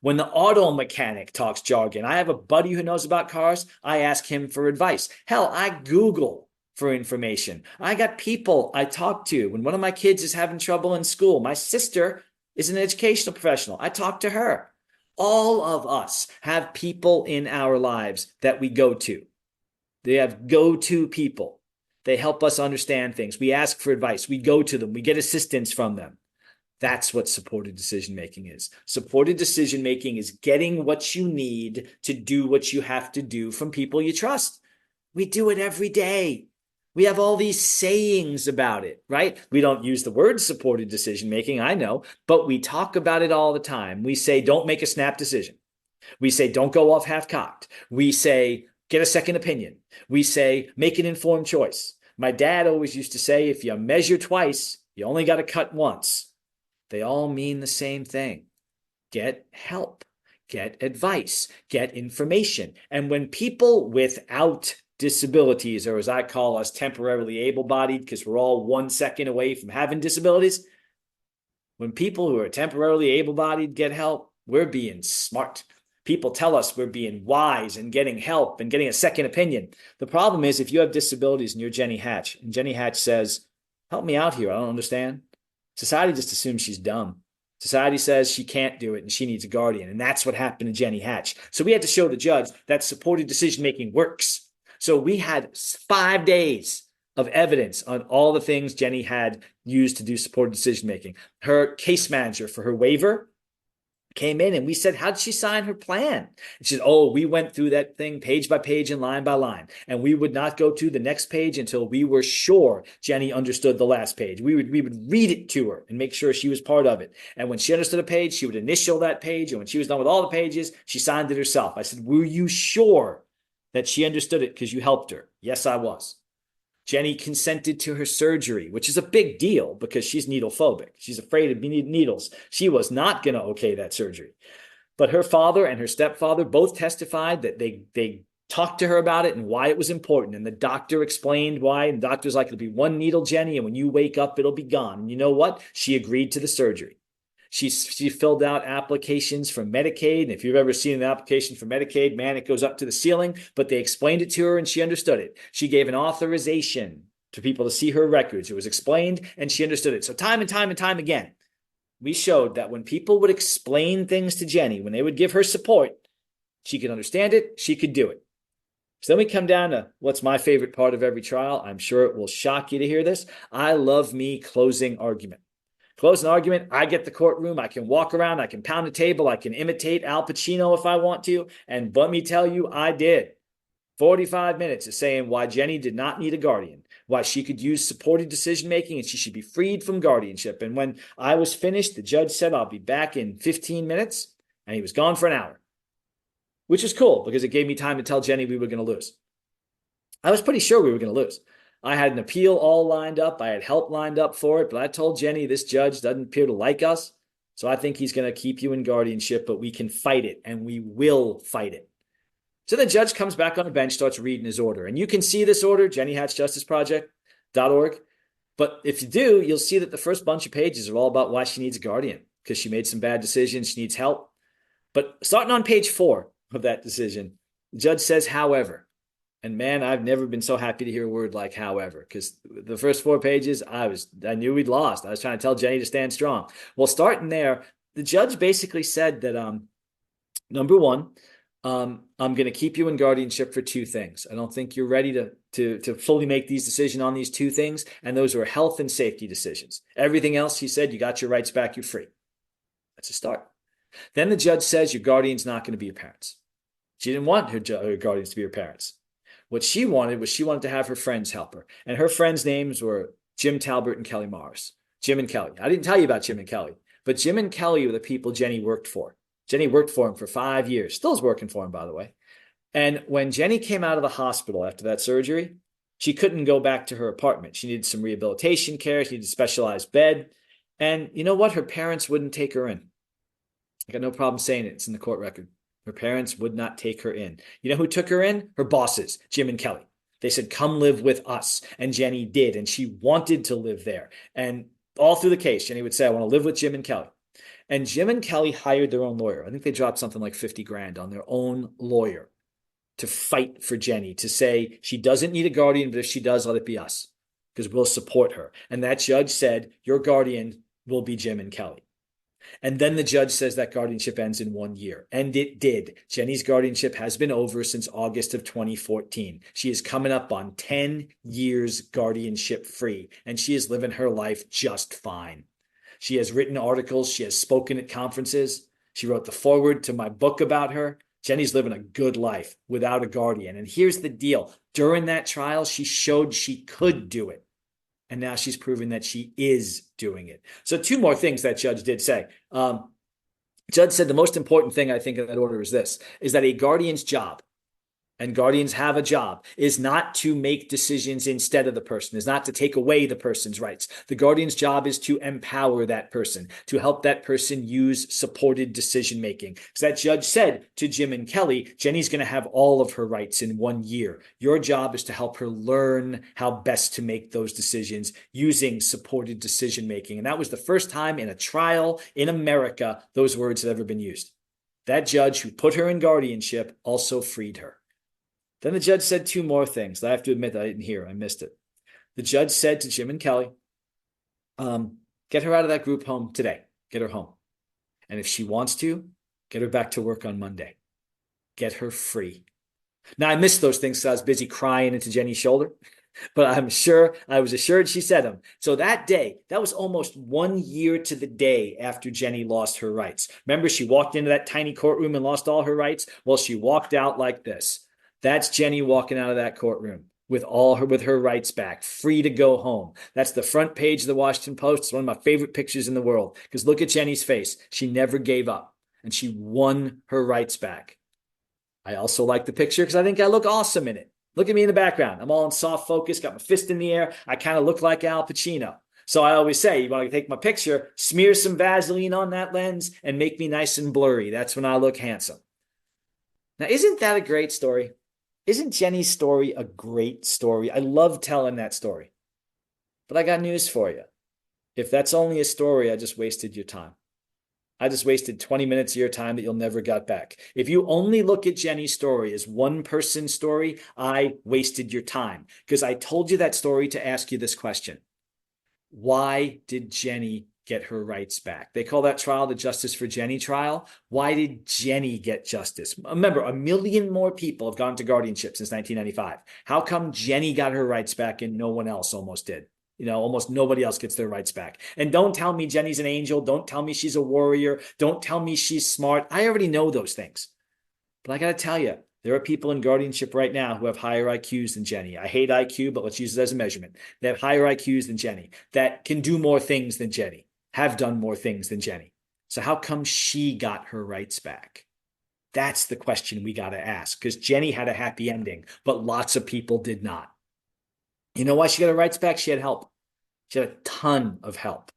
When the auto mechanic talks jargon, I have a buddy who knows about cars. I ask him for advice. Hell, I Google for information. I got people I talk to. When one of my kids is having trouble in school, my sister is an educational professional. I talk to her. All of us have people in our lives that we go to. They have go-to people. They help us understand things. We ask for advice. We go to them. We get assistance from them. That's what supported decision making is. Supported decision making is getting what you need to do what you have to do from people you trust. We do it every day. We have all these sayings about it, right? We don't use the word supported decision making, I know, but we talk about it all the time. We say, don't make a snap decision. We say, don't go off half-cocked. We say, get a second opinion. We say, make an informed choice. My dad always used to say, if you measure twice, you only got to cut once. They all mean the same thing. Get help, get advice, get information. And when people without disabilities, or as I call us, temporarily able-bodied, because we're all 1 second away from having disabilities, when people who are temporarily able-bodied get help, we're being smart. People tell us we're being wise and getting help and getting a second opinion. The problem is if you have disabilities and you're Jenny Hatch, and Jenny Hatch says, help me out here, I don't understand. Society just assumes she's dumb. Society says she can't do it and she needs a guardian. And that's what happened to Jenny Hatch. So we had to show the judge that supported decision-making works. So we had 5 days of evidence on all the things Jenny had used to do supported decision-making. Her case manager for her waiver came in and we said, how did she sign her plan? And she said, oh, we went through that thing page by page and line by line. And we would not go to the next page until we were sure Jenny understood the last page. We would read it to her and make sure she was part of it. And when she understood a page, she would initial that page. And when she was done with all the pages, she signed it herself. I said, were you sure that she understood it because you helped her? Yes, I was. Jenny consented to her surgery, which is a big deal because she's needle phobic. She's afraid of needles. She was not going to okay that surgery. But her father and her stepfather both testified that they talked to her about it and why it was important. And the doctor explained why. And the doctor's like, it'll be one needle, Jenny, and when you wake up, it'll be gone. And you know what? She agreed to the surgery. She filled out applications for Medicaid. And if you've ever seen an application for Medicaid, man, it goes up to the ceiling. But they explained it to her and she understood it. She gave an authorization to people to see her records. It was explained and she understood it. So time and time again, we showed that when people would explain things to Jenny, when they would give her support, she could understand it, she could do it. So then we come down to what's my favorite part of every trial. I'm sure it will shock you to hear this. I love me closing argument. Close an argument, I get the courtroom, I can walk around, I can pound a table, I can imitate Al Pacino if I want to, and let me tell you, I did. 45 minutes of saying why Jenny did not need a guardian, why she could use supported decision-making and she should be freed from guardianship. And when I was finished, the judge said, I'll be back in 15 minutes, and he was gone for an hour, which is cool because it gave me time to tell Jenny we were going to lose. I was pretty sure we were going to lose. I had an appeal all lined up. I had help lined up for it, but I told Jenny, this judge doesn't appear to like us. So I think he's going to keep you in guardianship, but we can fight it, and we will fight it. So the judge comes back on the bench, starts reading his order. And you can see this order, jennyhatchjusticeproject.org. But if you do, you'll see that the first bunch of pages are all about why she needs a guardian, because she made some bad decisions. She needs help. But starting on page 4 of that decision, the judge says, however. And man, I've never been so happy to hear a word like however, because the first 4 pages, I knew we'd lost. I was trying to tell Jenny to stand strong. Well, starting there, the judge basically said that, number one, I'm going to keep you in guardianship for 2 things. I don't think you're ready to fully make these decisions on these 2 things. And those were health and safety decisions. Everything else, he said, you got your rights back, you're free. That's a start. Then the judge says your guardian's not going to be your parents. She didn't want her guardians to be her parents. What she wanted to have her friends help her. And her friends' names were Jim Talbert and Kelly Morris. Jim and Kelly. I didn't tell you about Jim and Kelly, but Jim and Kelly were the people Jenny worked for. Jenny worked for him for 5 years. Still is working for him, by the way. And when Jenny came out of the hospital after that surgery, she couldn't go back to her apartment. She needed some rehabilitation care. She needed a specialized bed. And you know what? Her parents wouldn't take her in. I got no problem saying it. It's in the court record. Her parents would not take her in. You know who took her in? Her bosses, Jim and Kelly. They said, come live with us. And Jenny did. And she wanted to live there. And all through the case, Jenny would say, I want to live with Jim and Kelly. And Jim and Kelly hired their own lawyer. I think they dropped something like 50 grand on their own lawyer to fight for Jenny, to say she doesn't need a guardian, but if she does, let it be us, because we'll support her. And that judge said, your guardian will be Jim and Kelly. And then the judge says that guardianship ends in 1 year. And it did. Jenny's guardianship has been over since August of 2014. She is coming up on 10 years guardianship free, and she is living her life just fine. She has written articles. She has spoken at conferences. She wrote the foreword to my book about her. Jenny's living a good life without a guardian. And here's the deal. During that trial, she showed she could do it. And now she's proven that she is doing it. So 2 more things that judge did say. Judge said the most important thing I think in that order is this, is that a guardian's job, and guardians have a job, is not to make decisions instead of the person, is not to take away the person's rights. The guardian's job is to empower that person, to help that person use supported decision-making. Because that judge said to Jim and Kelly, Jenny's going to have all of her rights in 1 year. Your job is to help her learn how best to make those decisions using supported decision-making. And that was the first time in a trial in America those words had ever been used. That judge who put her in guardianship also freed her. Then the judge said 2 more things that I have to admit that I didn't hear. I missed it. The judge said to Jim and Kelly, get her out of that group home today. Get her home. And if she wants to, get her back to work on Monday. Get her free. Now, I missed those things because I was busy crying into Jenny's shoulder, but I was assured she said them. So that day, that was almost 1 year to the day after Jenny lost her rights. Remember, she walked into that tiny courtroom and lost all her rights? Well, she walked out like this. That's Jenny walking out of that courtroom with her rights back, free to go home. That's the front page of the Washington Post. It's one of my favorite pictures in the world, because look at Jenny's face. She never gave up, and she won her rights back. I also like the picture because I think I look awesome in it. Look at me in the background. I'm all in soft focus, got my fist in the air. I kind of look like Al Pacino. So I always say, you want to take my picture, smear some Vaseline on that lens and make me nice and blurry. That's when I look handsome. Now, isn't that a great story? Isn't Jenny's story a great story? I love telling that story. But I got news for you. If that's only a story, I just wasted your time. I just wasted 20 minutes of your time that you'll never get back. If you only look at Jenny's story as one person's story, I wasted your time, because I told you that story to ask you this question. Why did Jenny get her rights back? They call that trial the Justice for Jenny trial. Why did Jenny get justice? Remember, 1 million more people have gone to guardianship since 1995. How come Jenny got her rights back and no one else almost did? Almost nobody else gets their rights back. And don't tell me Jenny's an angel. Don't tell me she's a warrior. Don't tell me she's smart. I already know those things. But I got to tell you, there are people in guardianship right now who have higher IQs than Jenny. I hate IQ, but let's use it as a measurement. They have higher IQs than Jenny, that can do more things than Jenny, have done more things than Jenny. So how come she got her rights back? That's the question we got to ask, because Jenny had a happy ending, but lots of people did not. You know why she got her rights back? She had help. She had a ton of help.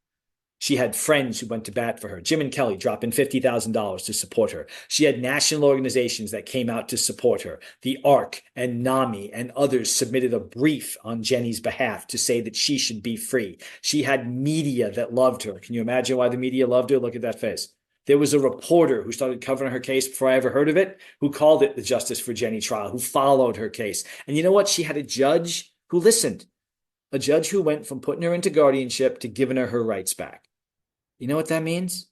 She had friends who went to bat for her. Jim and Kelly dropping $50,000 to support her. She had national organizations that came out to support her. The ARC and NAMI and others submitted a brief on Jenny's behalf to say that she should be free. She had media that loved her. Can you imagine why the media loved her? Look at that face. There was a reporter who started covering her case before I ever heard of it, who called it the Justice for Jenny trial, who followed her case. And you know what? She had a judge who listened, a judge who went from putting her into guardianship to giving her rights back. You know what that means?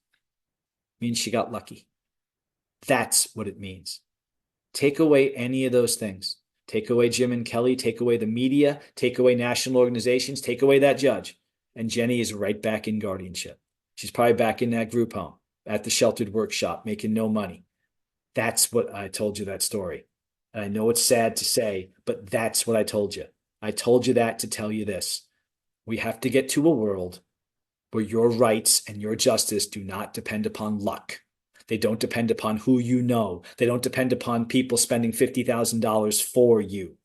It means she got lucky. That's what it means. Take away any of those things. Take away Jim and Kelly, take away the media, take away national organizations, take away that judge. And Jenny is right back in guardianship. She's probably back in that group home at the sheltered workshop, making no money. That's what I told you that story. And I know it's sad to say, but that's what I told you. I told you that to tell you this. We have to get to a world where your rights and your justice do not depend upon luck. They don't depend upon who you know. They don't depend upon people spending $50,000 for you.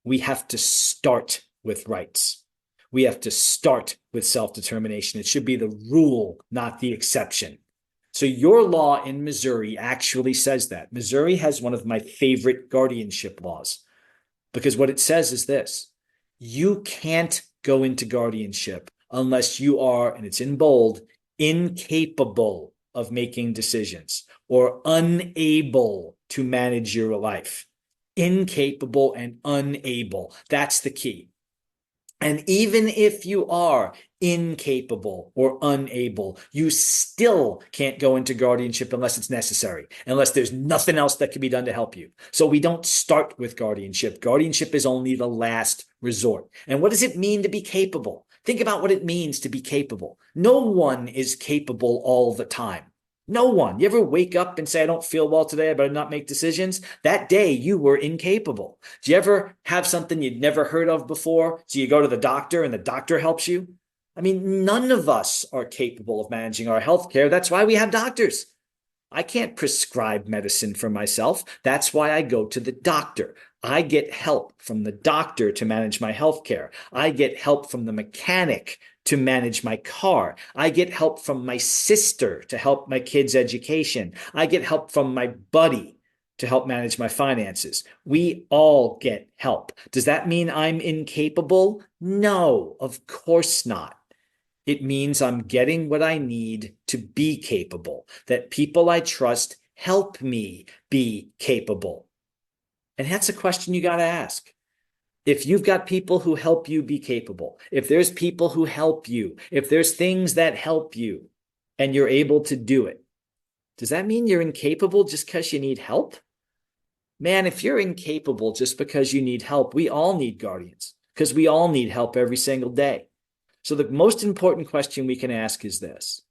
We have to start with rights. We have to start with self-determination. It should be the rule, not the exception. So your law in Missouri actually says that. Missouri has one of my favorite guardianship laws, because what it says is this: you can't go into guardianship unless you are, and it's in bold, incapable of making decisions or unable to manage your life. Incapable and unable. That's the key. And even if you are incapable or unable, you still can't go into guardianship unless it's necessary, unless there's nothing else that can be done to help you. So we don't start with guardianship. Guardianship is only the last resort. And what does it mean to be capable? Think about what it means to be capable. No one is capable all the time. No one. You ever wake up and say, I don't feel well today, I better not make decisions? That day you were incapable. Do you ever have something you'd never heard of before? So you go to the doctor and the doctor helps you? I mean, none of us are capable of managing our health care. That's why we have doctors. I can't prescribe medicine for myself. That's why I go to the doctor. I get help from the doctor to manage my health care. I get help from the mechanic to manage my car. I get help from my sister to help my kids' education. I get help from my buddy to help manage my finances. We all get help. Does that mean I'm incapable? No, of course not. It means I'm getting what I need to be capable, that people I trust help me be capable. And that's a question you got to ask. If you've got people who help you be capable, if there's people who help you, if there's things that help you and you're able to do it, does that mean you're incapable just because you need help? Man, if you're incapable just because you need help, we all need guardians, because we all need help every single day. So the most important question we can ask is this: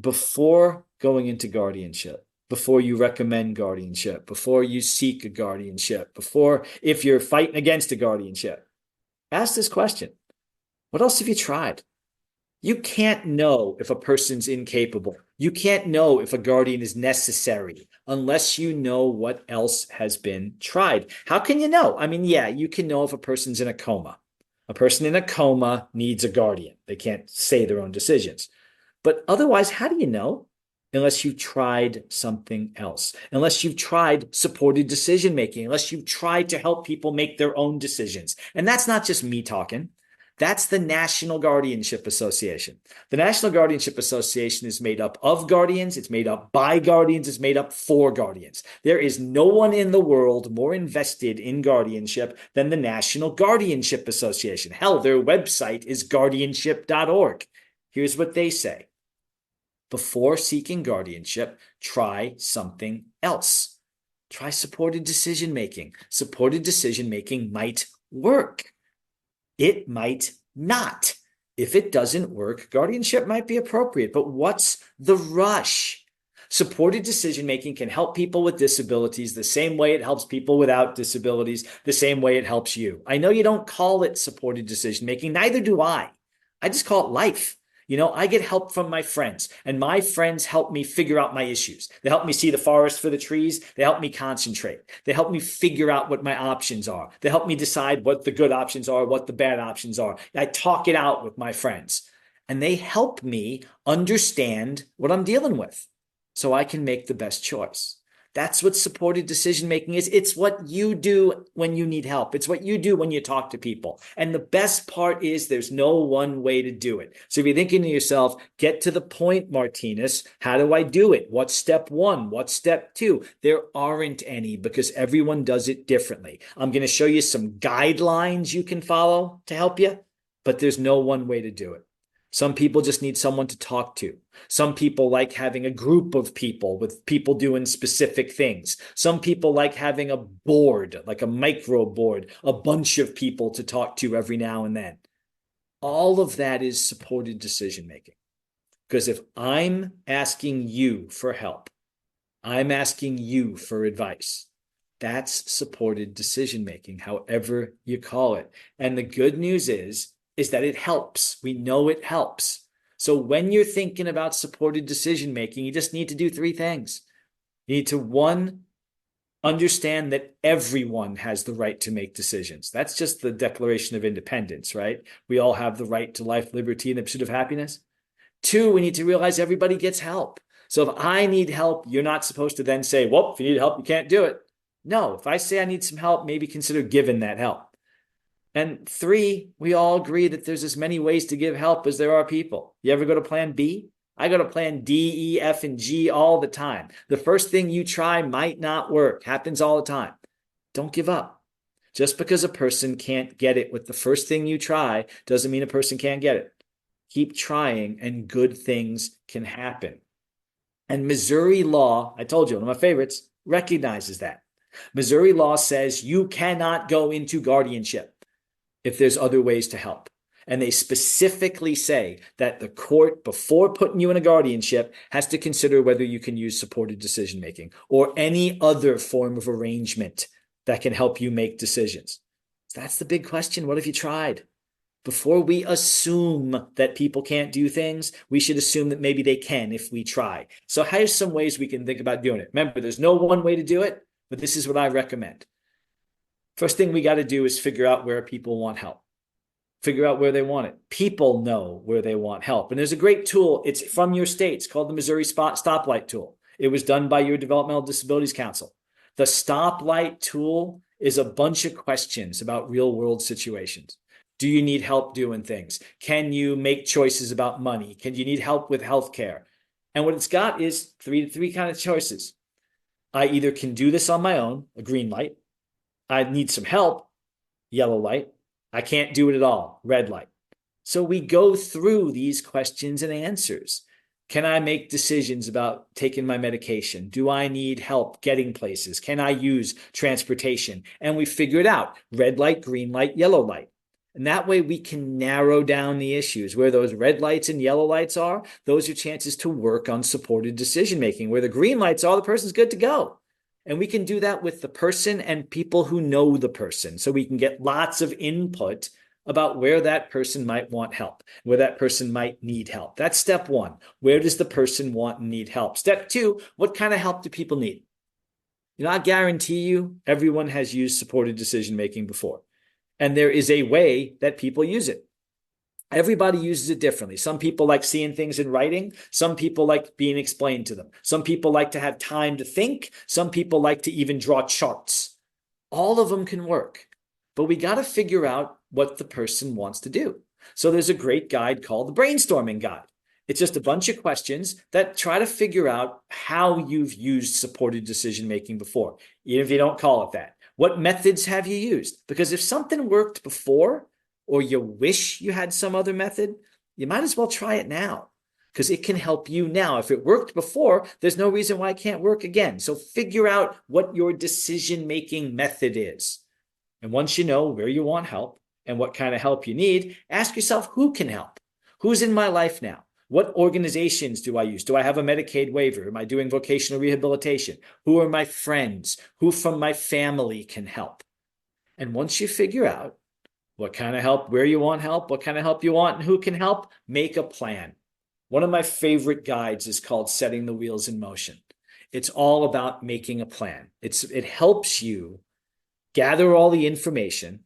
before going into guardianship, before you recommend guardianship, before you seek a guardianship, if you're fighting against a guardianship, ask this question: what else have you tried? You can't know if a person's incapable. You can't know if a guardian is necessary unless you know what else has been tried. How can you know? I mean, yeah, you can know if a person's in a coma. A person in a coma needs a guardian. They can't say their own decisions. But otherwise, how do you know? Unless you've tried something else, unless you've tried supported decision making, unless you've tried to help people make their own decisions. And that's not just me talking. That's the National Guardianship Association. The National Guardianship Association is made up of guardians. It's made up by guardians. It's made up for guardians. There is no one in the world more invested in guardianship than the National Guardianship Association. Hell, their website is guardianship.org. Here's what they say: before seeking guardianship, try something else. Try supported decision making. Supported decision making might work. It might not. If it doesn't work, guardianship might be appropriate, but what's the rush? Supported decision making can help people with disabilities the same way it helps people without disabilities, the same way it helps you. I know you don't call it supported decision making, neither do I. I just call it life. I get help from my friends, and my friends help me figure out my issues. They help me see the forest for the trees. They help me concentrate. They help me figure out what my options are. They help me decide what the good options are, what the bad options are. I talk it out with my friends, and they help me understand what I'm dealing with so I can make the best choice. That's what supported decision making is. It's what you do when you need help. It's what you do when you talk to people. And the best part is there's no one way to do it. So if you're thinking to yourself, get to the point, Martinus, how do I do it? What's step one? What's step two? There aren't any because everyone does it differently. I'm going to show you some guidelines you can follow to help you, but there's no one way to do it. Some people just need someone to talk to. Some people like having a group of people with people doing specific things. Some people like having a board, like a micro board, a bunch of people to talk to every now and then. All of that is supported decision making. Because if I'm asking you for help, I'm asking you for advice. That's supported decision making, however you call it. And the good news is that it helps. We know it helps. So when you're thinking about supported decision making, you just need to do three things. You need to, one, understand that everyone has the right to make decisions. That's just the Declaration of Independence, right? We all have the right to life, liberty, and the pursuit of happiness. Two, we need to realize everybody gets help. So if I need help, you're not supposed to then say, well, if you need help, you can't do it. No, if I say I need some help, maybe consider giving that help. And three, we all agree that there's as many ways to give help as there are people. You ever go to plan B? I go to plan D, E, F, and G all the time. The first thing you try might not work. Happens all the time. Don't give up. Just because a person can't get it with the first thing you try doesn't mean a person can't get it. Keep trying and good things can happen. And Missouri law, I told you, one of my favorites, recognizes that. Missouri law says you cannot go into guardianship if there's other ways to help. And they specifically say that the court, before putting you in a guardianship, has to consider whether you can use supported decision making or any other form of arrangement that can help you make decisions. That's the big question. What have you tried? Before we assume that people can't do things, we should assume that maybe they can if we try. So here's some ways we can think about doing it. Remember, there's no one way to do it, but this is what I recommend. First thing we got to do is figure out where people want help. Figure out where they want it. People know where they want help. And there's a great tool. It's from your state. It's called the Missouri Stoplight Tool. It was done by your Developmental Disabilities Council. The Stoplight Tool is a bunch of questions about real world situations. Do you need help doing things? Can you make choices about money? Can you need help with healthcare? And what it's got is three kind of choices. I either can do this on my own, a green light. I need some help, yellow light. I can't do it at all, red light. So we go through these questions and answers. Can I make decisions about taking my medication? Do I need help getting places? Can I use transportation? And we figure it out, red light, green light, yellow light. And that way we can narrow down the issues. Where those red lights and yellow lights are, those are chances to work on supported decision making. Where the green lights are, the person's good to go. And we can do that with the person and people who know the person. So we can get lots of input about where that person might want help, where that person might need help. That's step one. Where does the person want and need help? Step two, what kind of help do people need? I guarantee you everyone has used supported decision making before. And there is a way that people use it. Everybody uses it differently. Some people like seeing things in writing. Some people like being explained to them. Some people like to have time to think. Some people like to even draw charts. All of them can work, but we got to figure out what the person wants to do. So there's a great guide called the Brainstorming Guide. It's just a bunch of questions that try to figure out how you've used supported decision-making before, even if you don't call it that. What methods have you used? Because if something worked before, or you wish you had some other method, you might as well try it now because it can help you now. If it worked before, there's no reason why it can't work again. So figure out what your decision-making method is. And once you know where you want help and what kind of help you need, ask yourself, who can help? Who's in my life now? What organizations do I use? Do I have a Medicaid waiver? Am I doing vocational rehabilitation? Who are my friends? Who from my family can help? And once you figure out what kind of help, where you want help, what kind of help you want, and who can help. Make a plan. One of my favorite guides is called Setting the Wheels in Motion. It's all about making a plan. It helps you gather all the information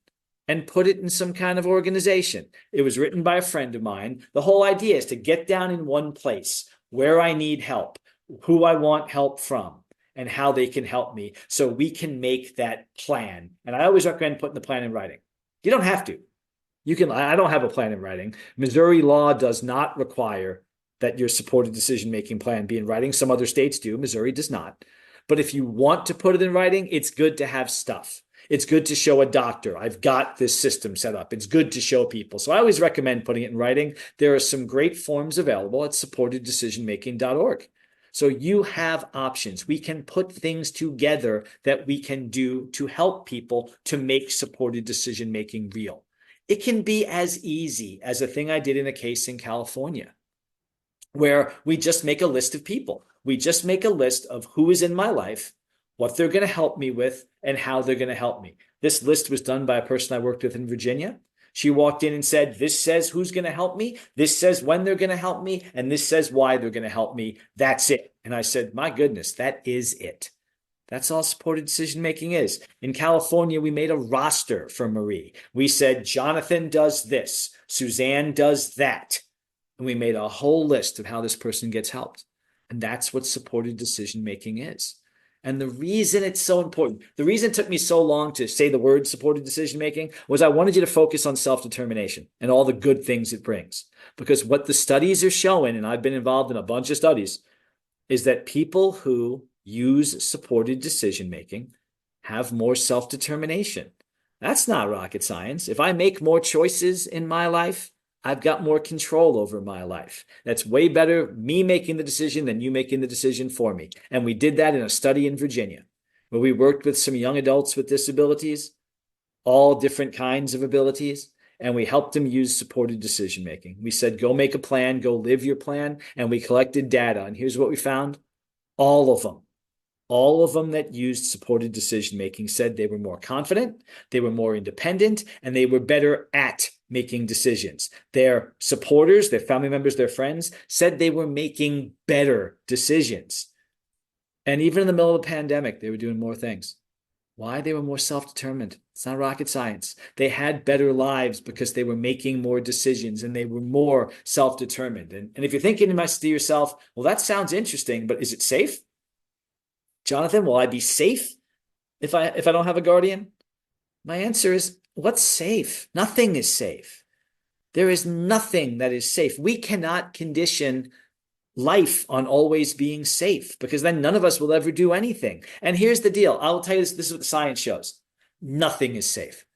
and put it in some kind of organization. It was written by a friend of mine. The whole idea is to get down in one place where I need help, who I want help from, and how they can help me so we can make that plan. And I always recommend putting the plan in writing. You don't have to. You can. I don't have a plan in writing. Missouri law does not require that your supported decision-making plan be in writing. Some other states do. Missouri does not. But if you want to put it in writing, it's good to have stuff. It's good to show a doctor, I've got this system set up. It's good to show people. So I always recommend putting it in writing. There are some great forms available at supporteddecisionmaking.org. So you have options. We can put things together that we can do to help people to make supported decision-making real. It can be as easy as a thing I did in a case in California, where we just make a list of people. We just make a list of who is in my life, what they're going to help me with, and how they're going to help me. This list was done by a person I worked with in Virginia. She walked in and said, this says who's going to help me, this says when they're going to help me, and this says why they're going to help me. That's it. And I said, my goodness, that is it. That's all supported decision-making is. In California, we made a roster for Marie. We said, Jonathan does this, Suzanne does that. And we made a whole list of how this person gets helped. And that's what supported decision-making is. And the reason it's so important, the reason it took me so long to say the word supported decision-making was I wanted you to focus on self-determination and all the good things it brings. Because what the studies are showing, and I've been involved in a bunch of studies, is that people who use supported decision-making have more self-determination. That's not rocket science. If I make more choices in my life, I've got more control over my life. That's way better me making the decision than you making the decision for me. And we did that in a study in Virginia, where we worked with some young adults with disabilities, all different kinds of abilities, and we helped them use supported decision-making. We said, go make a plan, go live your plan, and we collected data. And here's what we found. All of them that used supported decision-making said they were more confident, they were more independent, and they were better at making decisions. Their supporters, their family members, their friends said they were making better decisions. And even in the middle of the pandemic, they were doing more things. Why? They were more self-determined. It's not rocket science. They had better lives because they were making more decisions and they were more self-determined. And if you're thinking to yourself, well, that sounds interesting, but is it safe? Jonathan, will I be safe if I don't have a guardian? My answer is, what's safe? Nothing is safe. There is nothing that is safe. We cannot condition life on always being safe because then none of us will ever do anything. And here's the deal. I'll tell you this is what the science shows. Nothing is safe.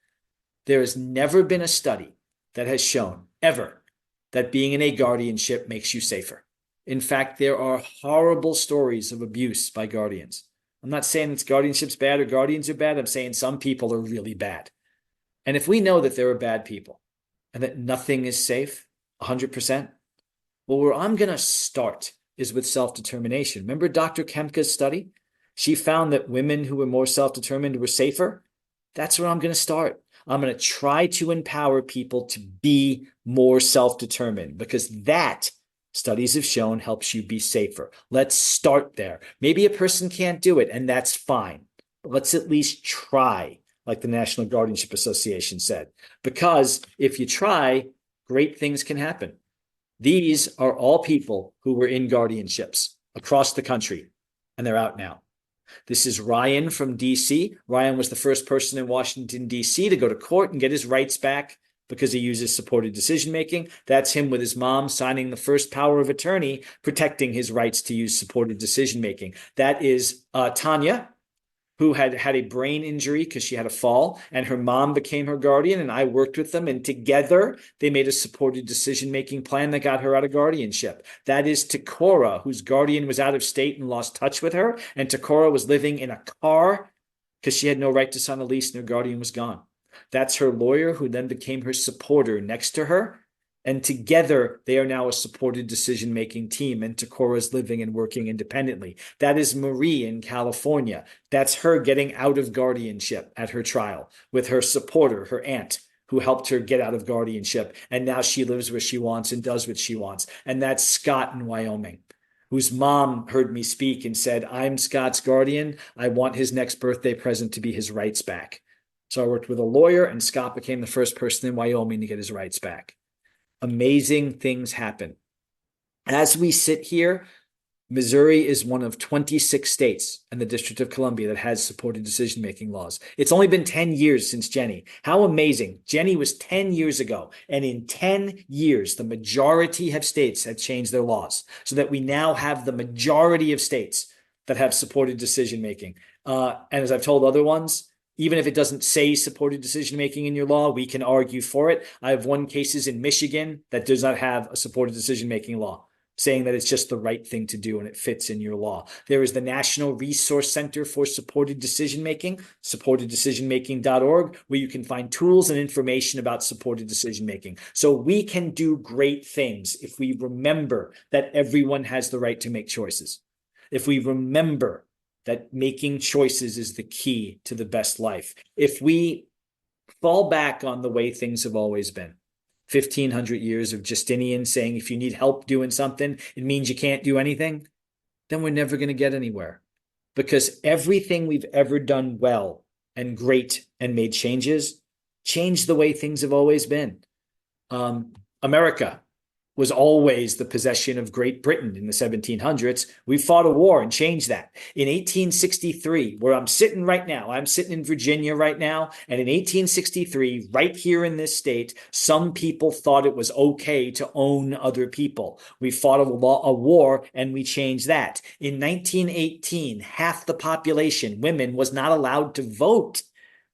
There has never been a study that has shown ever that being in a guardianship makes you safer. In fact, there are horrible stories of abuse by guardians. I'm not saying it's guardianship's bad or guardians are bad. I'm saying some people are really bad. And if we know that there are bad people and that nothing is safe 100%, well, where I'm going to start is with self-determination. Remember Dr. Kemke's study? She found that women who were more self-determined were safer. That's where I'm going to start. I'm going to try to empower people to be more self-determined because that, studies have shown, helps you be safer. Let's start there. Maybe a person can't do it, and that's fine. But let's at least try, like the National Guardianship Association said. Because if you try, great things can happen. These are all people who were in guardianships across the country, and they're out now. This is Ryan from D.C. Ryan was the first person in Washington, D.C. to go to court and get his rights back because he uses supported decision-making. That's him with his mom signing the first power of attorney, protecting his rights to use supported decision-making. That is Tanya, who had had a brain injury because she had a fall, and her mom became her guardian, and I worked with them, and together they made a supported decision-making plan that got her out of guardianship. That is Takora, whose guardian was out of state and lost touch with her, and Takora was living in a car because she had no right to sign a lease and her guardian was gone. That's her lawyer, who then became her supporter next to her. And together, they are now a supported decision-making team, and Takora's living and working independently. That is Marie in California. That's her getting out of guardianship at her trial with her supporter, her aunt, who helped her get out of guardianship. And now she lives where she wants and does what she wants. And that's Scott in Wyoming, whose mom heard me speak and said, I'm Scott's guardian. I want his next birthday present to be his rights back. So I worked with a lawyer, and Scott became the first person in Wyoming to get his rights back. Amazing things happen. As we sit here, Missouri is one of 26 states and the District of Columbia that has supported decision-making laws. It's only been 10 years since Jenny. How amazing. Jenny was 10 years ago. And in 10 years, the majority of states have changed their laws so that we now have the majority of states that have supported decision-making. And as I've told other ones, even if it doesn't say supported decision-making in your law, we can argue for it. I have won cases in Michigan that does not have a supported decision-making law, saying that it's just the right thing to do and it fits in your law. There is the National Resource Center for Supported Decision-Making, supporteddecisionmaking.org, where you can find tools and information about supported decision-making. So we can do great things if we remember that everyone has the right to make choices. If we remember that making choices is the key to the best life. If we fall back on the way things have always been, 1,500 years of Justinian saying if you need help doing something, it means you can't do anything, then we're never going to get anywhere. Because everything we've ever done well and great and made changes changed the way things have always been. America was always the possession of Great Britain in the 1700s. We fought a war and changed that. In 1863, where I'm sitting right now, I'm sitting in Virginia right now, and in 1863, right here in this state, some people thought it was okay to own other people. We fought a war and we changed that. In 1918, half the population, women, was not allowed to vote.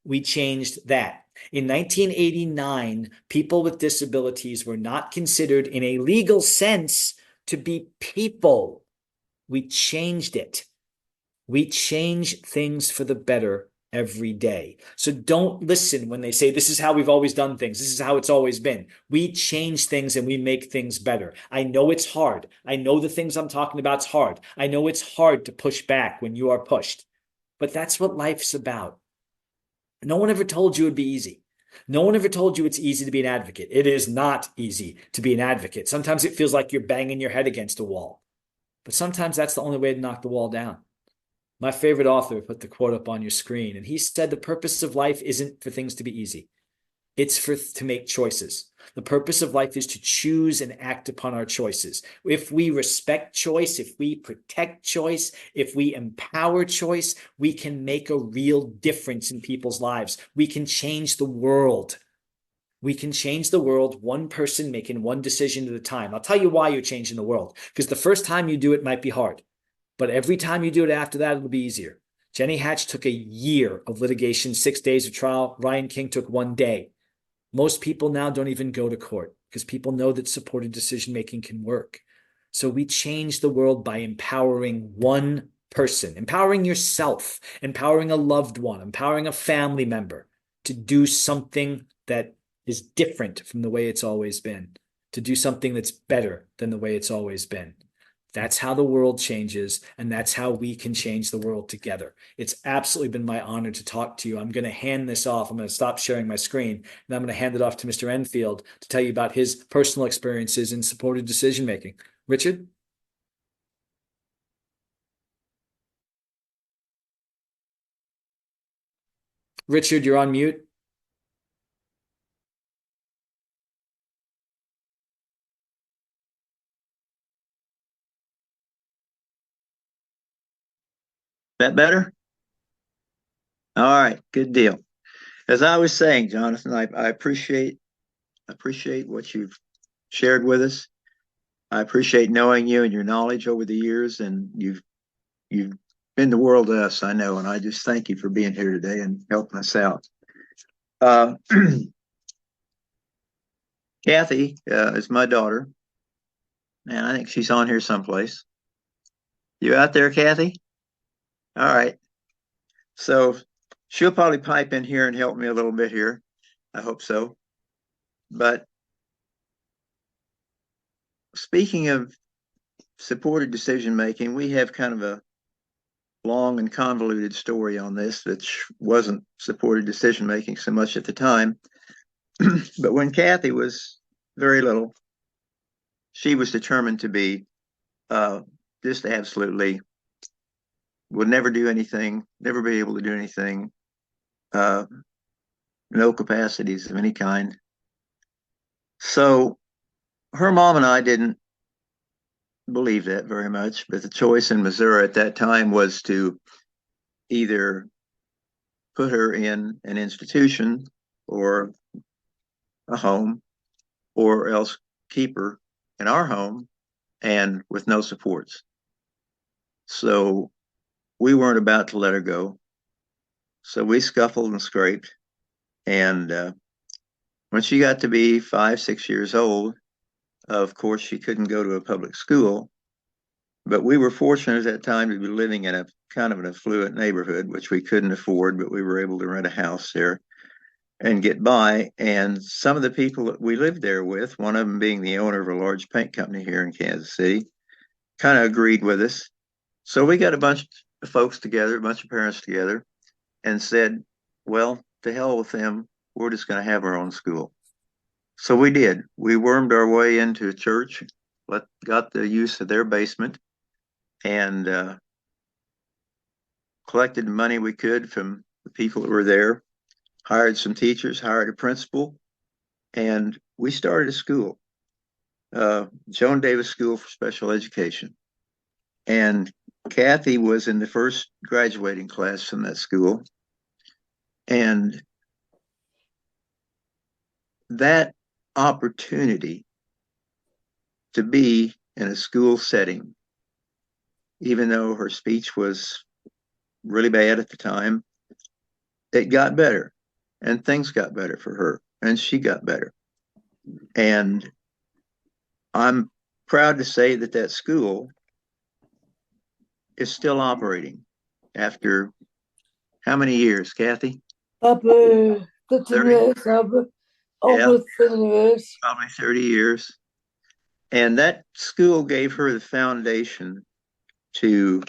We changed that. In 1989, people with disabilities were not considered in a legal sense to be people. We changed it. We change things for the better every day. So don't listen when they say, this is how we've always done things. This is how it's always been. We change things and we make things better. I know it's hard. I know the things I'm talking about is hard. I know it's hard to push back when you are pushed. But that's what life's about. No one ever told you it'd be easy. No one ever told you it's easy to be an advocate. It is not easy to be an advocate. Sometimes it feels like you're banging your head against a wall. But sometimes that's the only way to knock the wall down. My favorite author put the quote up on your screen, and he said the purpose of life isn't for things to be easy. It's to make choices. The purpose of life is to choose and act upon our choices. If we respect choice, if we protect choice, if we empower choice, we can make a real difference in people's lives. We can change the world. We can change the world one person making one decision at a time. I'll tell you why you're changing the world. Because the first time you do it might be hard. But every time you do it after that, it'll be easier. Jenny Hatch took a year of litigation, 6 days of trial. Ryan King took 1 day. Most people now don't even go to court because people know that supported decision-making can work. So we change the world by empowering one person, empowering yourself, empowering a loved one, empowering a family member to do something that is different from the way it's always been, to do something that's better than the way it's always been. That's how the world changes, and that's how we can change the world together. It's absolutely been my honor to talk to you. I'm going to hand this off. I'm going to stop sharing my screen, and I'm going to hand it off to Mr. Enfield to tell you about his personal experiences in supported decision-making. Richard? Richard, you're on mute. That better? All right, good deal. As I was saying, Jonathan, I appreciate what you've shared with us. I appreciate knowing you and your knowledge over the years, and you've been the world to us, I know, and I just thank you for being here today and helping us out. Uh, Kathy is my daughter, and I think she's on here someplace. You out there, Kathy? All right. So she'll probably pipe in here and help me a little bit here. I hope so. But speaking of supported decision making, we have kind of a long and convoluted story on this that wasn't supported decision making so much at the time. But when Kathy was very little, she was determined to be just absolutely would never do anything, never be able to do anything, uh, no capacities of any kind. So her mom and I didn't believe that very much, but the choice in Missouri at that time was to either put her in an institution or a home, or else keep her in our home and with no supports. So we weren't about to let her go. So we scuffled and scraped. And when she got to be 5, 6 years old, of course, she couldn't go to a public school. But we were fortunate at that time to be living in a kind of an affluent neighborhood, which we couldn't afford, but we were able to rent a house there and get by. And some of the people that we lived there with, one of them being the owner of a large paint company here in Kansas City, kind of agreed with us. So we got a bunch of folks together, a bunch of parents together, and said, well, to hell with them. We're just going to have our own school. So we did. We wormed our way into a church, got the use of their basement, and collected the money we could from the people that were there, hired some teachers, hired a principal, and we started a school, Joan Davis School for Special Education. And Kathy was in the first graduating class from that school. And that opportunity to be in a school setting, even though her speech was really bad at the time, it got better and things got better for her and she got better. And I'm proud to say that that school is still operating after how many years, Kathy? Abi 40 30? years abi. Yeah, Almost 30 years. probably 30 years. And that school gave her the foundation to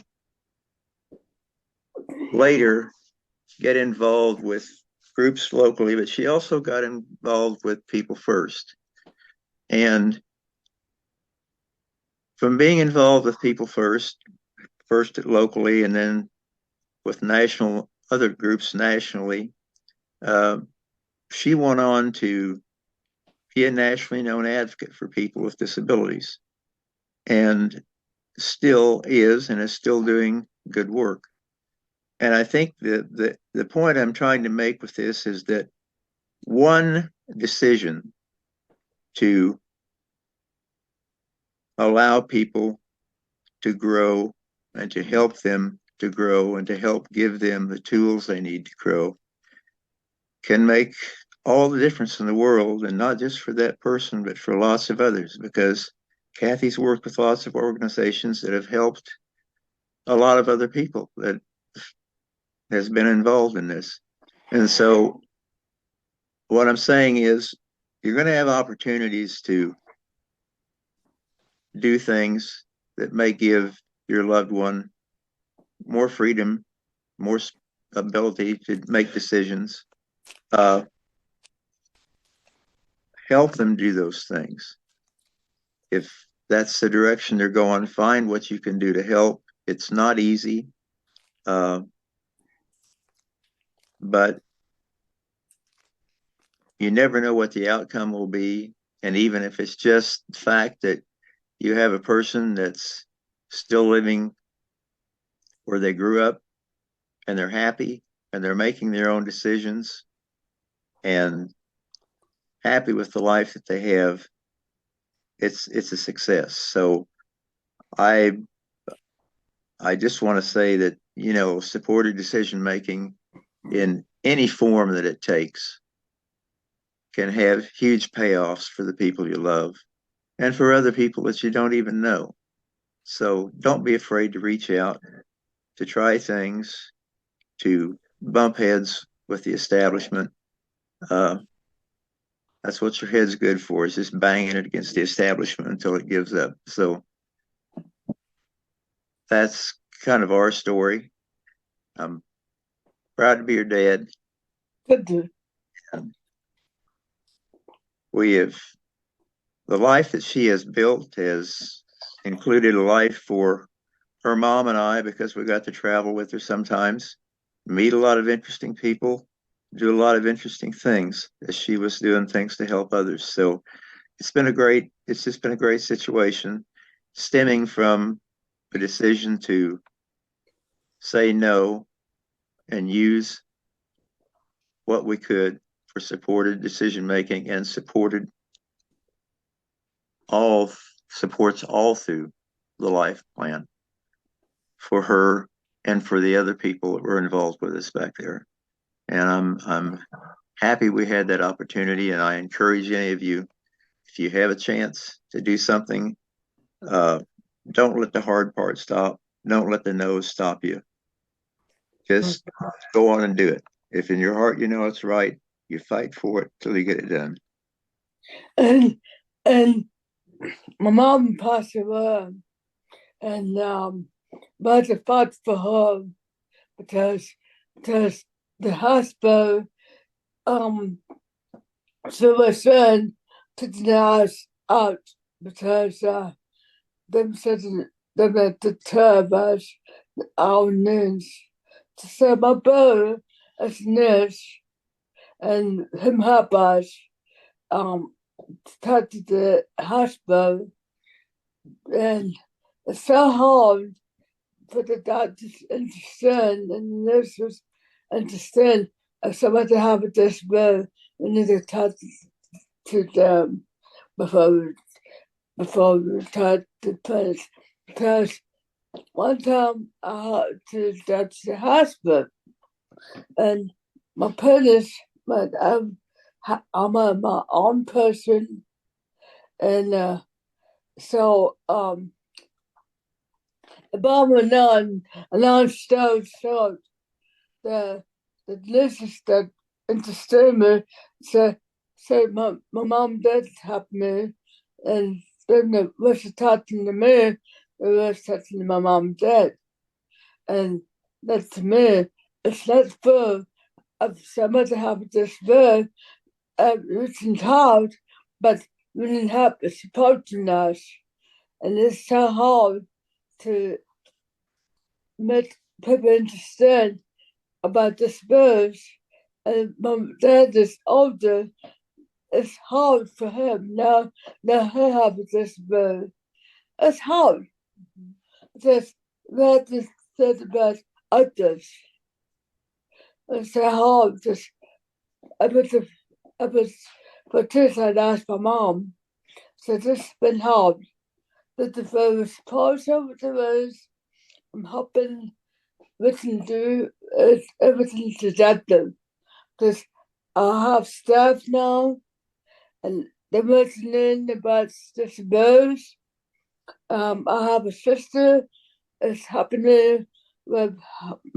later get involved with groups locally, but she also got involved with People First. And from being involved with People First, first locally and then with national other groups nationally, uh, she went on to be a nationally known advocate for people with disabilities, and still is and is still doing good work. And I think the point I'm trying to make with this is that one decision to allow people to grow and to help them to grow and to help give them the tools they need to grow can make all the difference in the world, and not just for that person, but for lots of others, because Kathy's worked with lots of organizations that have helped a lot of other people that has been involved in this. And so what I'm saying is you're going to have opportunities to do things that may give your loved one more freedom, more ability to make decisions, help them do those things. If that's the direction they're going, find what you can do to help. It's not easy, but you never know what the outcome will be. And even if it's just the fact that you have a person that's still living where they grew up and they're happy and they're making their own decisions and happy with the life that they have, it's a success. So I I just want to say that, supported decision making in any form that it takes can have huge payoffs for the people you love and for other people that you don't even know. So don't be afraid to reach out, to try things, to bump heads with the establishment. Uh, that's what your head's good for, is just banging it against the establishment until it gives up. So that's kind of our story. I'm proud to be your dad. Good. the life that she has built has included a life for her mom and I, because we got to travel with her sometimes, meet a lot of interesting people, do a lot of interesting things as she was doing things to help others. So it's just been a great situation, stemming from a decision to say no and use what we could for supported decision making, and all supports all through the life plan for her and for the other people that were involved with us back there. And I'm happy we had that opportunity, and I encourage any of you, if you have a chance to do something, don't let the hard part stop. Don't let the no's stop you. Just go on and do it. If in your heart you know it's right, you fight for it till you get it done. And my mom passed away, and but I fought for her because the hospital so my son took the knives out because them said them had to turn us our names to say my brother as nurse and him help us to the hospital, and it's so hard for the doctors to understand and the nurses understand if somebody have a disability, we need to talk to them before we talk to parents. Because one time I had to go to the hospital, and my parents, I'm my own person, and so about a non-stone short, the nurses that understood me said my mom did help me, and then the was talking to me, the was talking to my mom dad, and that to me, it's not fair of somebody have this bird, written hard, but we didn't have the supporting us, and it's so hard to make people understand about the birds. And my dad is older. It's hard for him now. Now he have this bird. It's hard. Just that is said about others. It's so hard. Just I was for this I'd asked my mom. So this has been hard. But the first part of it is I'm hoping we can do is everything together. Because I have staff now, and they're listening about disabilities. I have a sister that's happening with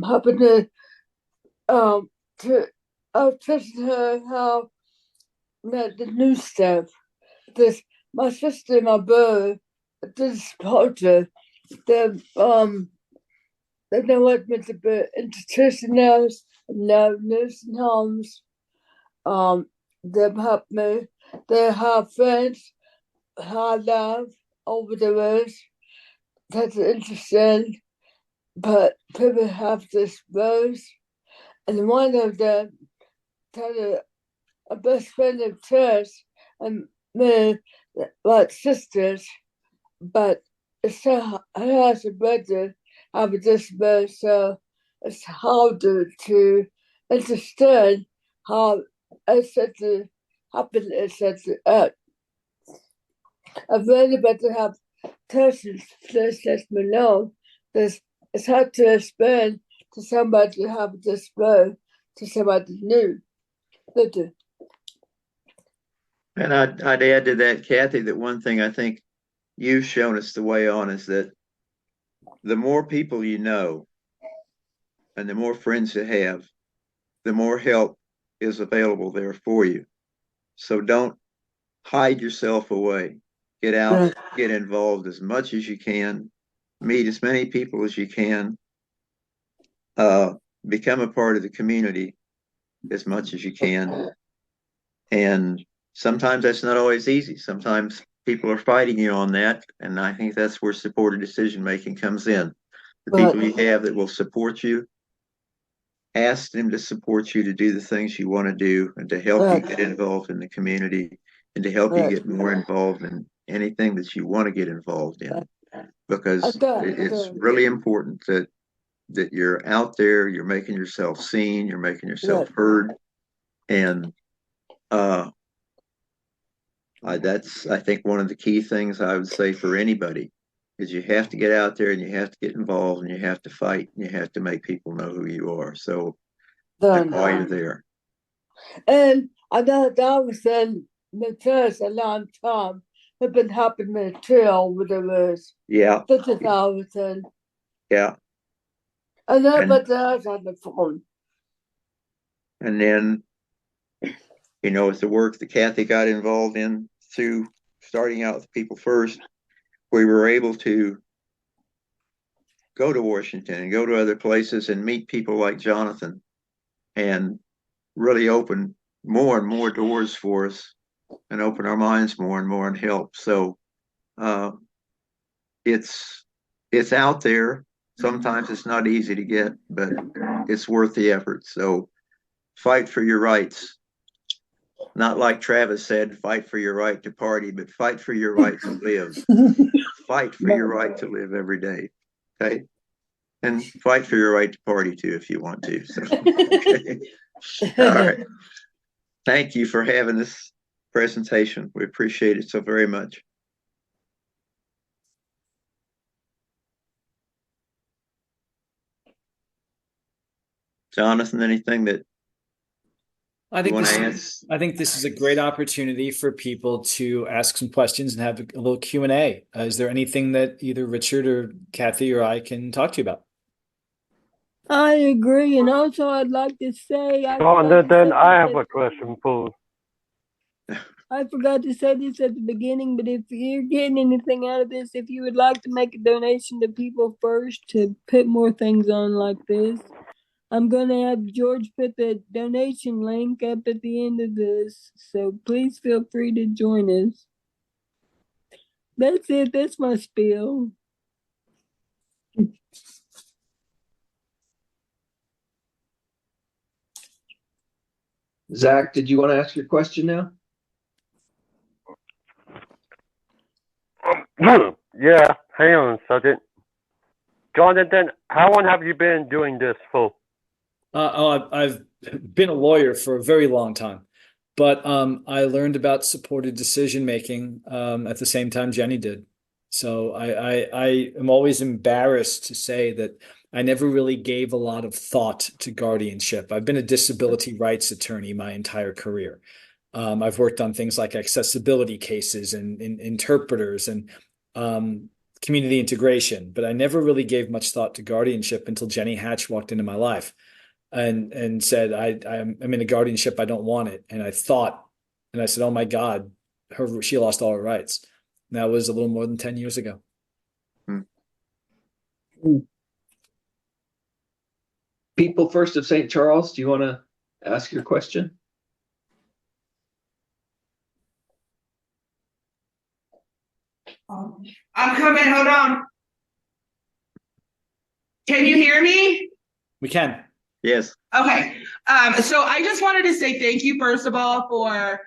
happening to I was teaching her how the new stuff. This my sister and my brother did support her. They want me to be institutionals and now nursing homes. They help me. They have friends who I love over the years. That's interesting. But people have this rose, and one of them had a best friend of church and me, like sisters, but it's so I has a brother have a disability, so it's harder to understand how it's such a happen it's such a I've really better have persons first let me know because it's hard to explain to somebody who have a disability to somebody new. They do. And I'd add to that, Kathy, that one thing I think you've shown us the way on is that the more people you know and the more friends you have, the more help is available there for you. So don't hide yourself away. Get out, get involved as much as you can, meet as many people as you can, become a part of the community as much as you can, and sometimes that's not always easy. Sometimes people are fighting you on that. And I think that's where supported decision making comes in. The people you have that will support you, ask them to support you to do the things you want to do and to help you get involved in the community and to help you get more involved in anything that you want to get involved in. Because it's really important that you're out there, you're making yourself seen, you're making yourself heard. And that's, I think, one of the key things I would say for anybody is you have to get out there and you have to get involved and you have to fight and you have to make people know who you are. So that's why you're there. And I know that was in the church a long time. It's been happening too over the years. Yeah. 50,000. Yeah. And everybody else on the phone. And then, you know, it's the work that Kathy got involved in through starting out with People First. We were able to go to Washington and go to other places and meet people like Jonathan and really open more and more doors for us and open our minds more and more and help. So it's out there. Sometimes it's not easy to get, but it's worth the effort. So fight for your rights. Not like Travis said, fight for your right to party, but fight for your right to live. Fight for your right to live every day. Okay. And fight for your right to party too, if you want to. So, okay. All right. Thank you for having this presentation. We appreciate it so very much. Jonathan, anything that I think you want this to is, ask? I think this is a great opportunity for people to ask some questions and have a little Q&A. Is there anything that either Richard or Kathy or I can talk to you about? I agree. And also, I'd like to say, Jonathan, I have a question, please. I forgot to say this at the beginning, but if you're getting anything out of this, if you would like to make a donation to People First to put more things on like this, I'm going to have George put the donation link up at the end of this. So please feel free to join us. That's it. That's my spiel. Zach, did you want to ask your question now? Yeah, hang on a second. Jonathan, how long have you been doing this for? I've been a lawyer for a very long time, but I learned about supported decision making at the same time Jenny did. So I am always embarrassed to say that I never really gave a lot of thought to guardianship. I've been a disability rights attorney my entire career. I've worked on things like accessibility cases and interpreters and community integration, but I never really gave much thought to guardianship until Jenny Hatch walked into my life and said, I'm in a guardianship, I don't want it. And I thought, and I said, oh my God, she lost all her rights. And that was a little more than 10 years ago. People First of St. Charles, do you want to ask your question? I'm coming, hold on. Can you hear me? We can. Yes. Okay. So I just wanted to say thank you, first of all, for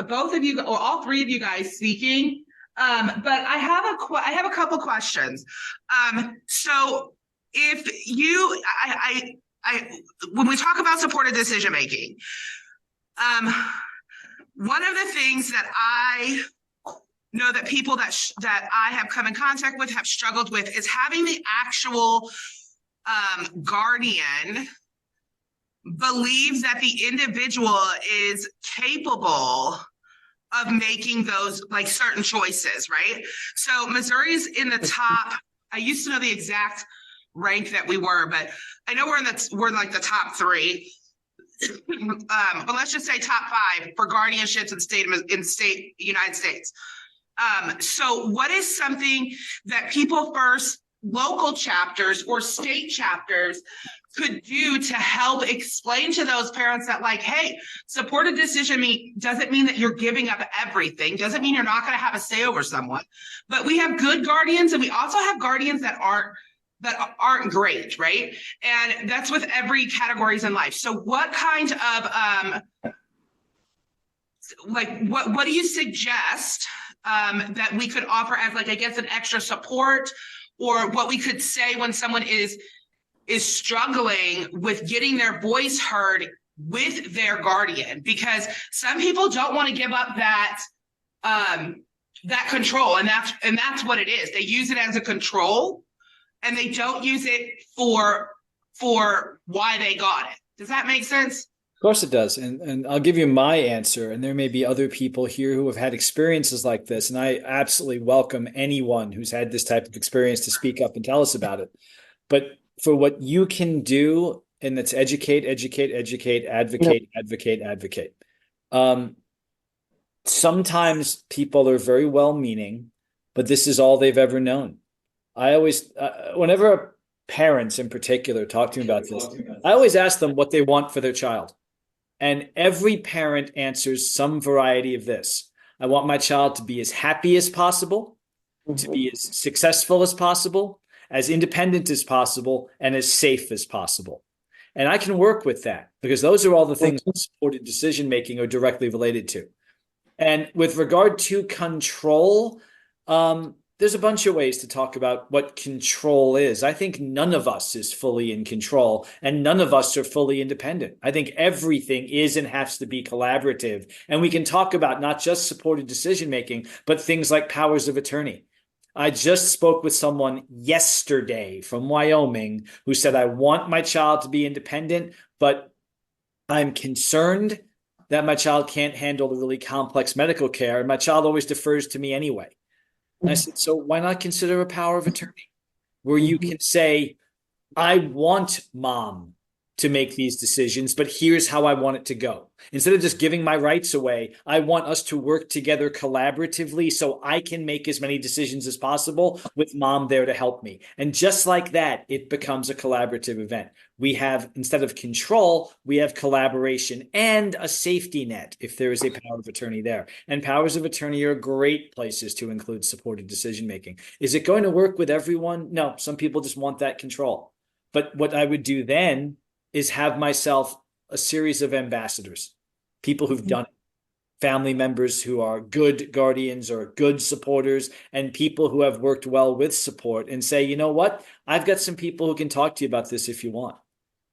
both of you, or all three of you guys speaking. But I have a couple questions. So if you, when we talk about supported decision making, one of the things that I know that people that I have come in contact with have struggled with is having the actual guardian believe that the individual is capable of making those like certain choices, right? So Missouri's in the top. I used to know the exact rank that we were, but I know we're in like the top 3. But let's just say top 5 for guardianships in state United States. So what is something that People First local chapters or state chapters could do to help explain to those parents that, like, hey, supported decision doesn't mean that you're giving up everything, doesn't mean you're not going to have a say over someone, but we have good guardians and we also have guardians that aren't great, right? And that's with every categories in life. So what kind of what do you suggest that we could offer as, like, I guess, an extra support, or what we could say when someone is struggling with getting their voice heard with their guardian? Because some people don't want to give up that control, and that's what it is. They use it as a control, and they don't use it for why they got it. Does that make sense? Of course it does. And I'll give you my answer. And there may be other people here who have had experiences like this. And I absolutely welcome anyone who's had this type of experience to speak up and tell us about it. But for what you can do, and that's educate, advocate. Sometimes people are very well-meaning, but this is all they've ever known. I always, whenever parents in particular talk to me about this, I always ask them what they want for their child. And every parent answers some variety of this. I want my child to be as happy as possible, to be as successful as possible, as independent as possible, and as safe as possible. And I can work with that because those are all the things that supported decision-making are directly related to. And with regard to control, there's a bunch of ways to talk about what control is. I think none of us is fully in control, and none of us are fully independent. I think everything is and has to be collaborative. And we can talk about not just supported decision-making, but things like powers of attorney. I just spoke with someone yesterday from Wyoming who said, I want my child to be independent, but I'm concerned that my child can't handle the really complex medical care, and my child always defers to me anyway. And I said, so why not consider a power of attorney where you can say, I want mom to make these decisions, but here's how I want it to go. Instead of just giving my rights away, I want us to work together collaboratively so I can make as many decisions as possible with mom there to help me. And just like that, it becomes a collaborative event. We have, instead of control, we have collaboration and a safety net if there is a power of attorney there. And powers of attorney are great places to include supported decision-making. Is it going to work with everyone? No, some people just want that control. But what I would do then is have myself a series of ambassadors, people who've done it, family members who are good guardians or good supporters, and people who have worked well with support, and say, you know what? I've got some people who can talk to you about this if you want.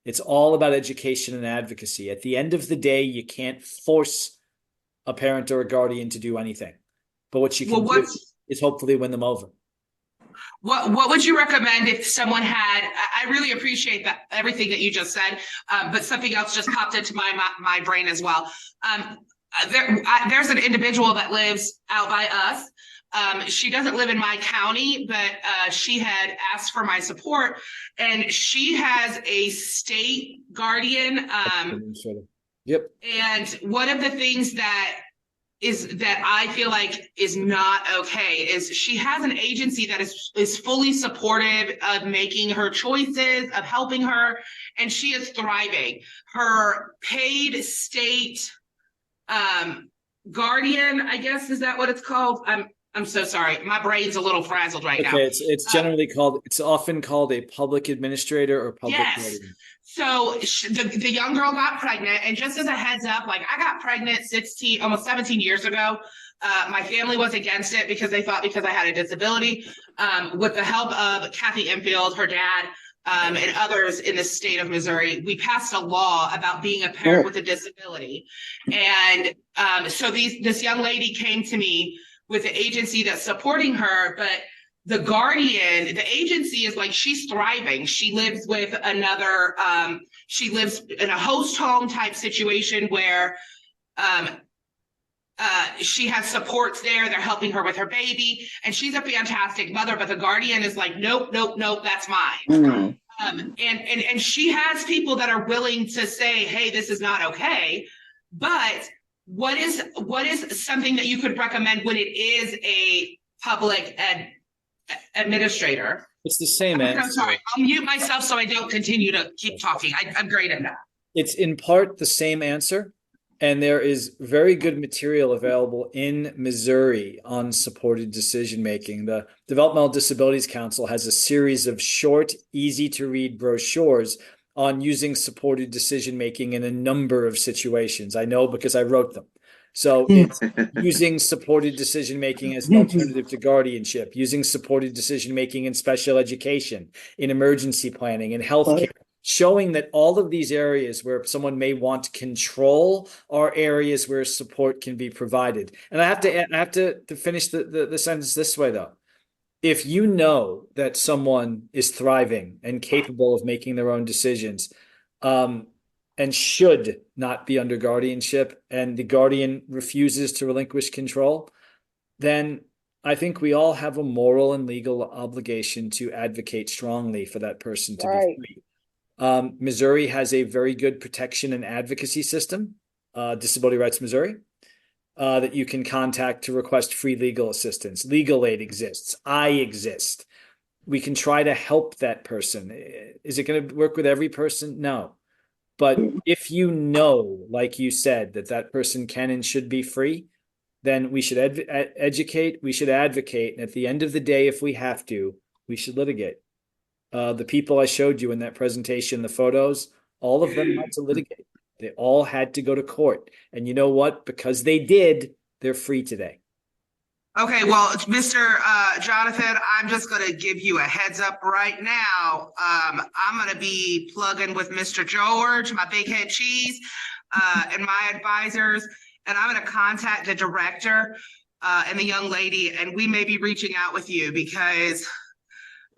It's all about education and advocacy. At the end of the day, you can't force a parent or a guardian to do anything. But what you can do is hopefully win them over. What would you recommend if someone had, I really appreciate that, everything that you just said, but something else just popped into my brain as well. There's an individual that lives out by us. She doesn't live in my county, but she had asked for my support, and she has a state guardian. Yep. And one of the things that I feel like is not okay is she has an agency that is fully supportive of making her choices, of helping her, and she is thriving. Her paid state guardian, I guess, is that what it's called? I'm so sorry. My brain's a little frazzled right now. It's generally it's often called a public administrator or public guardian. So the young girl got pregnant, and just as a heads up, like, I got pregnant almost 17 years ago. My family was against it because they thought because I had a disability. With the help of Kathy Enfield, her dad, and others in the state of Missouri, we passed a law about being a parent with a disability. And so this young lady came to me with an agency that's supporting her, but the guardian, the agency is like, she's thriving. She lives with another, she lives in a host home type situation where she has supports there. They're helping her with her baby, and she's a fantastic mother, but the guardian is like, nope, that's mine. And she has people that are willing to say, hey, this is not okay. But what is something that you could recommend when it is a public administrator It's the same I'm so answer. sorry. I'll mute myself so I don't continue to keep talking. I'm great at that. It's in part the same answer. And there is very good material available in Missouri on supported decision making. The Developmental Disabilities Council has a series of short, easy to read brochures on using supported decision making in a number of situations. I know because I wrote them. So it's using supported decision making as an alternative to guardianship, using supported decision making in special education, in emergency planning, in healthcare, showing that all of these areas where someone may want control are areas where support can be provided. And I have to finish the sentence this way though. If you know that someone is thriving and capable of making their own decisions, and should not be under guardianship, and the guardian refuses to relinquish control, then I think we all have a moral and legal obligation to advocate strongly for that person to be free. Missouri has a very good protection and advocacy system, Disability Rights Missouri, that you can contact to request free legal assistance. Legal aid exists. I exist. We can try to help that person. Is it going to work with every person? No. But if you know, like you said, that that person can and should be free, then we should educate, we should advocate, and at the end of the day, if we have to, we should litigate. The people I showed you in that presentation, the photos, all of them had to litigate. They all had to go to court. And you know what? Because they did, they're free today. Okay, well, Mr. Jonathan, I'm just going to give you a heads up right now. I'm going to be plugging with Mr. George, my big head cheese, and my advisors, and I'm going to contact the director and the young lady, and we may be reaching out with you because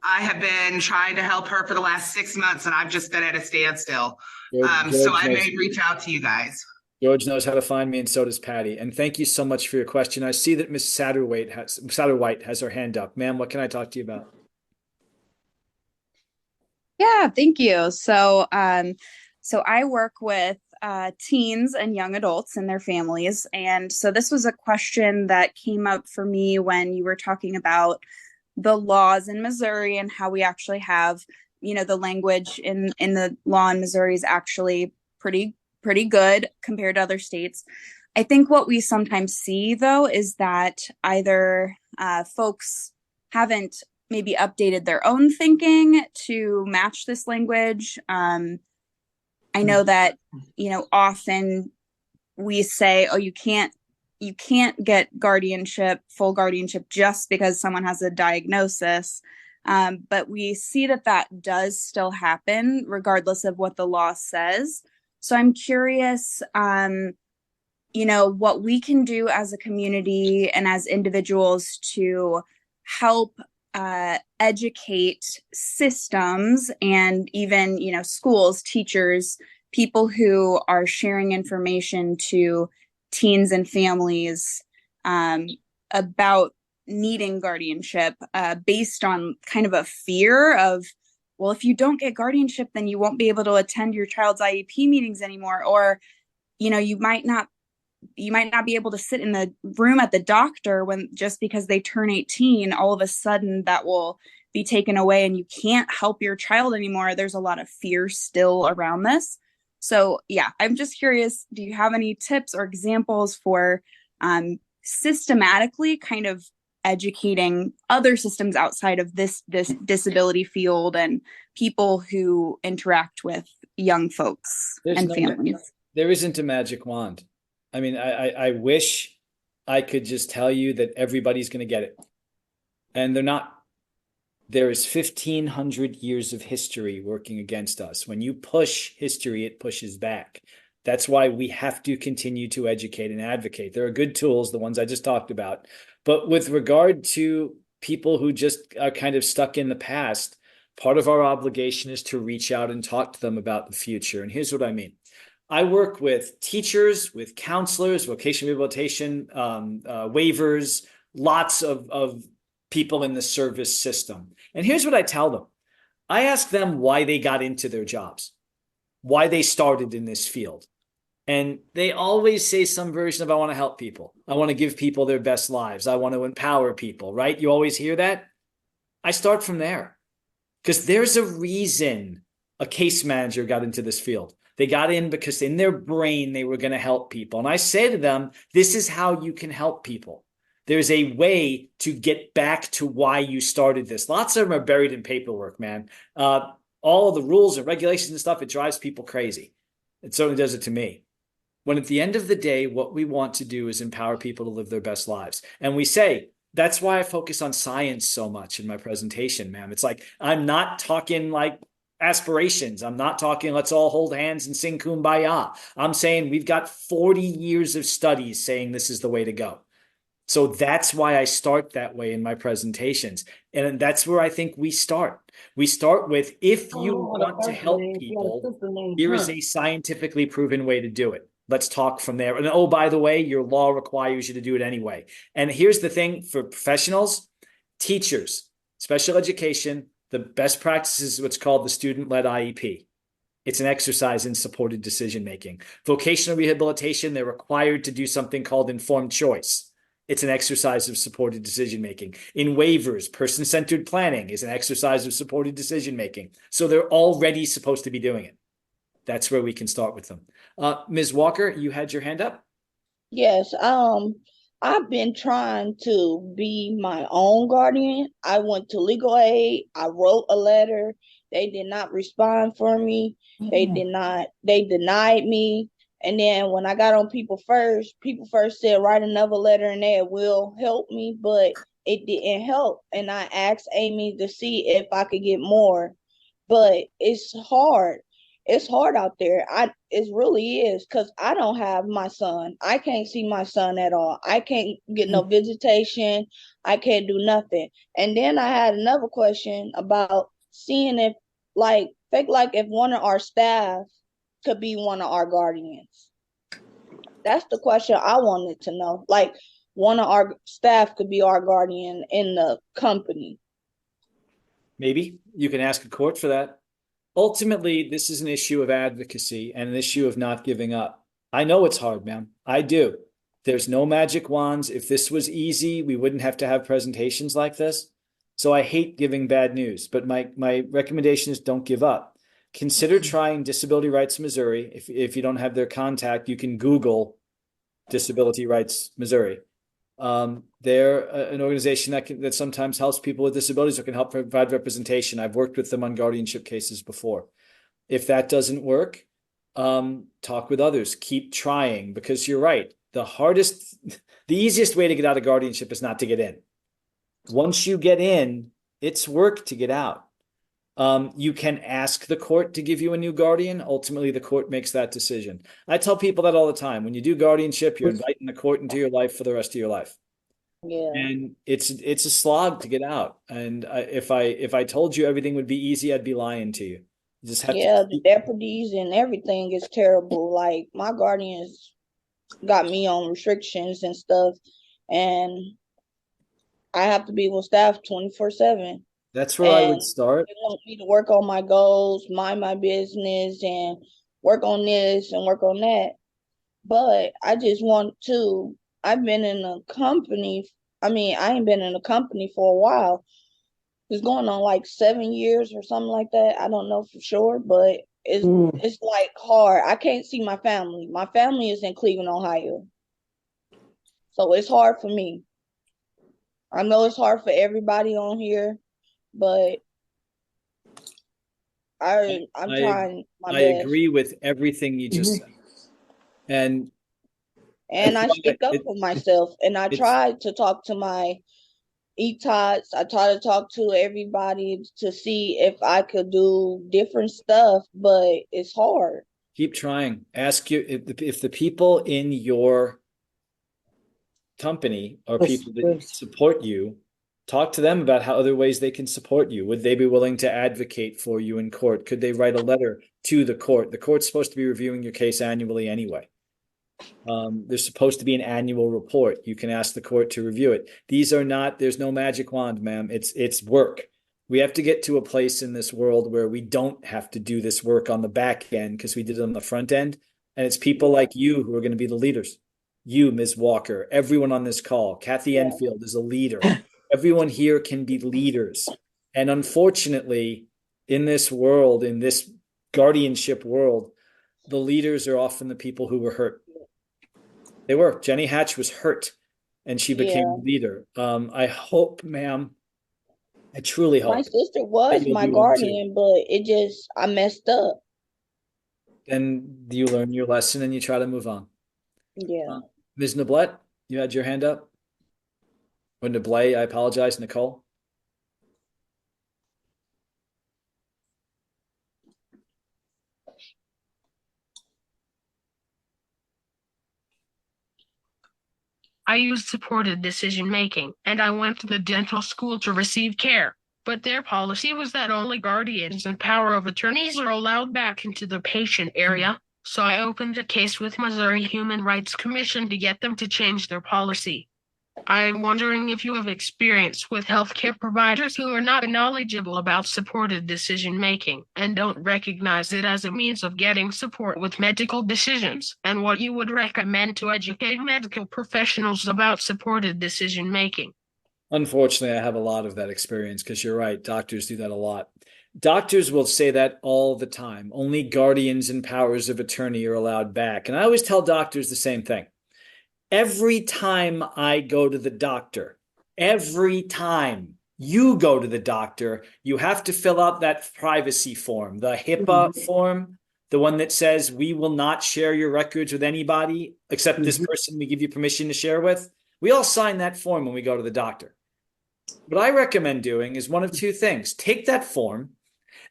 I have been trying to help her for the last 6 months, and I've just been at a standstill. So I may reach out to you guys. George knows how to find me, and so does Patty. And thank you so much for your question. I see that Miss Satterwhite has her hand up. Ma'am, what can I talk to you about? Yeah, thank you. So I work with teens and young adults and their families. And so this was a question that came up for me when you were talking about the laws in Missouri and how we actually have, the language in the law in Missouri is actually pretty good compared to other states. I think what we sometimes see, though, is that either folks haven't maybe updated their own thinking to match this language. I know that, often we say, oh, you can't get full guardianship just because someone has a diagnosis. But we see that does still happen regardless of what the law says. So I'm curious, what we can do as a community and as individuals to help educate systems and even, schools, teachers, people who are sharing information to teens and families about needing guardianship based on kind of a fear of, well, if you don't get guardianship, then you won't be able to attend your child's IEP meetings anymore. Or, you might not be able to sit in the room at the doctor when just because they turn 18, all of a sudden that will be taken away and you can't help your child anymore. There's a lot of fear still around this. So yeah, I'm just curious, do you have any tips or examples for systematically kind of educating other systems outside of this disability field and people who interact with young folks and families? There isn't a magic wand. I mean, I wish I could just tell you that everybody's going to get it. And they're not. There is 1,500 years of history working against us. When you push history, it pushes back. That's why we have to continue to educate and advocate. There are good tools, the ones I just talked about. But with regard to people who just are kind of stuck in the past, part of our obligation is to reach out and talk to them about the future. And here's what I mean. I work with teachers, with counselors, vocational rehabilitation, waivers, lots of people in the service system. And here's what I tell them. I ask them why they got into their jobs, why they started in this field. And they always say some version of, I want to help people. I want to give people their best lives. I want to empower people, right? You always hear that. I start from there. Because there's a reason a case manager got into this field. They got in because in their brain, they were going to help people. And I say to them, this is how you can help people. There's a way to get back to why you started this. Lots of them are buried in paperwork, man. All of the rules and regulations and stuff, it drives people crazy. It certainly does it to me. When at the end of the day, what we want to do is empower people to live their best lives. And we say, that's why I focus on science so much in my presentation, ma'am. It's like, I'm not talking like aspirations. I'm not talking, let's all hold hands and sing Kumbaya. I'm saying we've got 40 years of studies saying this is the way to go. So that's why I start that way in my presentations. And that's where I think we start. We start with, if you want to help people, here is a scientifically proven way to do it. Let's talk from there. And oh, by the way, your law requires you to do it anyway. And here's the thing for professionals, teachers, special education, the best practice is what's called the student-led IEP. It's an exercise in supported decision-making. Vocational rehabilitation, they're required to do something called informed choice. It's an exercise of supported decision-making. In waivers, person-centered planning is an exercise of supported decision-making. So they're already supposed to be doing it. That's where we can start with them. Ms. Walker, you had your hand up? Yes, I've been trying to be my own guardian. I went to legal aid. I wrote a letter. They did not respond for me. They denied me. And then when I got on People First said, write another letter and it will help me, but it didn't help. And I asked Amy to see if I could get more, but it's hard. It's hard out there. It really is, because I don't have my son. I can't see my son at all. I can't get no visitation. I can't do nothing. And then I had another question about seeing if, like if one of our staff could be one of our guardians. That's the question I wanted to know. Like, one of our staff could be our guardian in the company. Maybe you can ask a court for that. Ultimately, this is an issue of advocacy and an issue of not giving up. I know it's hard, ma'am. I do. There's no magic wands. If this was easy, we wouldn't have to have presentations like this. So I hate giving bad news, but my recommendation is don't give up. Consider trying Disability Rights Missouri. If you don't have their contact, you can Google Disability Rights Missouri. They're an organization that sometimes helps people with disabilities or can help provide representation. I've worked with them on guardianship cases before. If that doesn't work, talk with others. Keep trying, because you're right. The easiest way to get out of guardianship is not to get in. Once you get in, it's work to get out. You can ask the court to give you a new guardian. Ultimately, the court makes that decision. I tell people that all the time. When you do guardianship, you're inviting the court into your life for the rest of your life. Yeah. And it's a slog to get out. And if I told you everything would be easy, I'd be lying to you. You just have to. The deputies and everything is terrible. Like, my guardians got me on restrictions and stuff, and I have to be with staff 24/7. That's where I would start. They want me to work on my goals, mind my business, and work on this and work on that. But I just want to, I've been in a company. I ain't been in a company for a while. It's going on like 7 years or something like that. I don't know for sure, but it's like hard. I can't see my family. My family is in Cleveland, Ohio. So it's hard for me. I know it's hard for everybody on here, but I'm trying my best. I agree with everything you just said. And I stick up for myself, and I try to talk to my ETOTs. I try to talk to everybody to see if I could do different stuff, but it's hard. Keep trying. Ask you if the people in your company are people that support you. Talk to them about how other ways they can support you. Would they be willing to advocate for you in court? Could they write a letter to the court? The court's supposed to be reviewing your case annually anyway. There's supposed to be an annual report. You can ask the court to review it. There's no magic wand, ma'am. It's work. We have to get to a place in this world where we don't have to do this work on the back end because we did it on the front end. And it's people like you who are going to be the leaders. You, Ms. Walker, everyone on this call, Kathy Enfield is a leader. Everyone here can be leaders. And unfortunately, in this world, in this guardianship world, the leaders are often the people who were hurt. They were. Jenny Hatch was hurt and she became Yeah. the leader. I hope, ma'am, I truly My hope sister that was you'll my do one too. guardian, but I messed up. Then you learn your lesson and you try to move on. Yeah. Ms. Nablet, you had your hand up? Or Nablé, I apologize, Nicole. I used supported decision making, and I went to the dental school to receive care. But their policy was that only guardians and power of attorneys are allowed back into the patient area. So I opened a case with Missouri Human Rights Commission to get them to change their policy. I'm wondering if you have experience with healthcare providers who are not knowledgeable about supported decision making and don't recognize it as a means of getting support with medical decisions, and what you would recommend to educate medical professionals about supported decision making. Unfortunately, I have a lot of that experience because you're right. Doctors do that a lot. Doctors will say that all the time. Only guardians and powers of attorney are allowed back. And I always tell doctors the same thing. Every time I go to the doctor, every time you go to the doctor, you have to fill out that privacy form, the HIPAA form, the one that says we will not share your records with anybody except this person we give you permission to share with. We all sign that form when we go to the doctor. What I recommend doing is one of two things. Take that form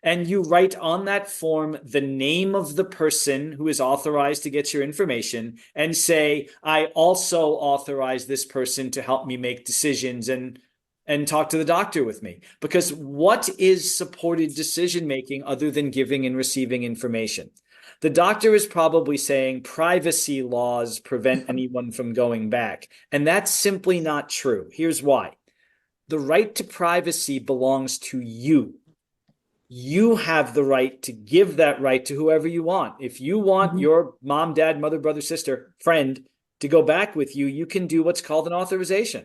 and you write on that form the name of the person who is authorized to get your information and say, I also authorize this person to help me make decisions and talk to the doctor with me. Because what is supported decision making other than giving and receiving information? The doctor is probably saying privacy laws prevent anyone from going back. And that's simply not true. Here's why. The right to privacy belongs to you. You have the right to give that right to whoever you want. If you want your mom, dad, mother, brother, sister, friend to go back with you, you can do what's called an authorization.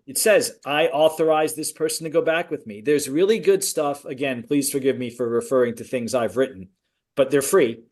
It says, I authorize this person to go back with me. There's really good stuff. Again, please forgive me for referring to things I've written, but they're free.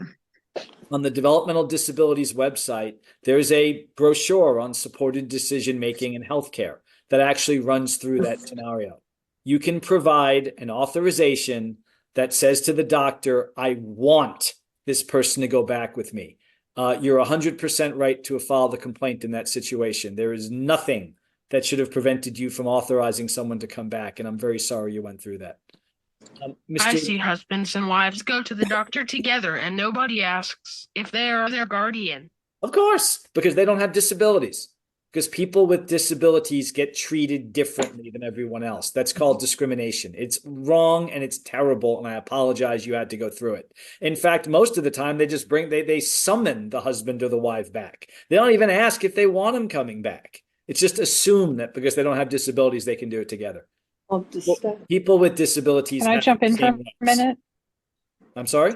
On the Developmental Disabilities website, there's a brochure on supported decision-making in healthcare that actually runs through that scenario. You can provide an authorization that says to the doctor, I want this person to go back with me. You're 100% right to file the complaint in that situation. There is nothing that should have prevented you from authorizing someone to come back, and I'm very sorry you went through that. I see husbands and wives go to the doctor together and nobody asks if they are their guardian. Of course, because they don't have disabilities. Because people with disabilities get treated differently than everyone else. That's called discrimination. It's wrong and it's terrible, and I apologize you had to go through it. In fact, most of the time they summon the husband or the wife back. They don't even ask if they want him coming back. It's just assumed that because they don't have disabilities, they can do it together. People with disabilities. Can I jump in for a minute? I'm sorry?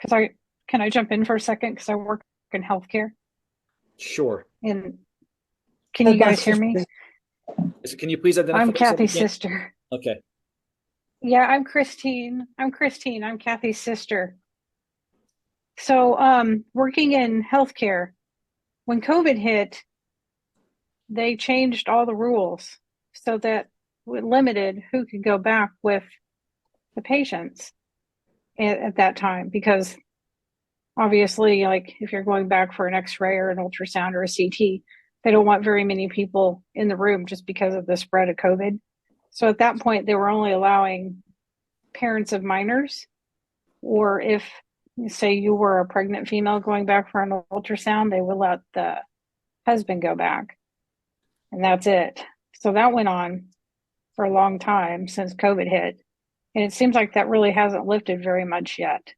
Can I jump in for a second? Because I work in healthcare. Sure. And can you guys hear me? Can you please identify? I'm Kathy's sister. Okay. Yeah, I'm Christine. I'm Kathy's sister. So, working in healthcare, when COVID hit, they changed all the rules so that it limited who could go back with the patients at that time, because obviously, like if you're going back for an X-ray or an ultrasound or a CT, they don't want very many people in the room just because of the spread of COVID. So at that point, they were only allowing parents of minors, or if, say, you were a pregnant female going back for an ultrasound, they would let the husband go back. And that's it. So that went on for a long time since COVID hit. And it seems like that really hasn't lifted very much yet.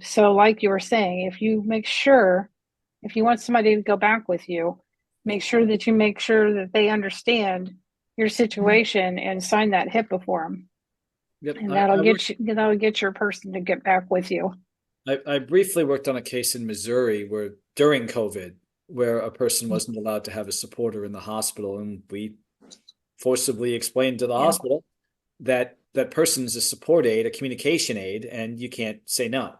So like you were saying, if you want somebody to go back with you, make sure that they understand your situation and sign that HIPAA form. Yep. And that'll get your person to get back with you. I briefly worked on a case in Missouri where during COVID, where a person wasn't allowed to have a supporter in the hospital, and we forcibly explained to the hospital that that person's a support aid, a communication aid, and you can't say no.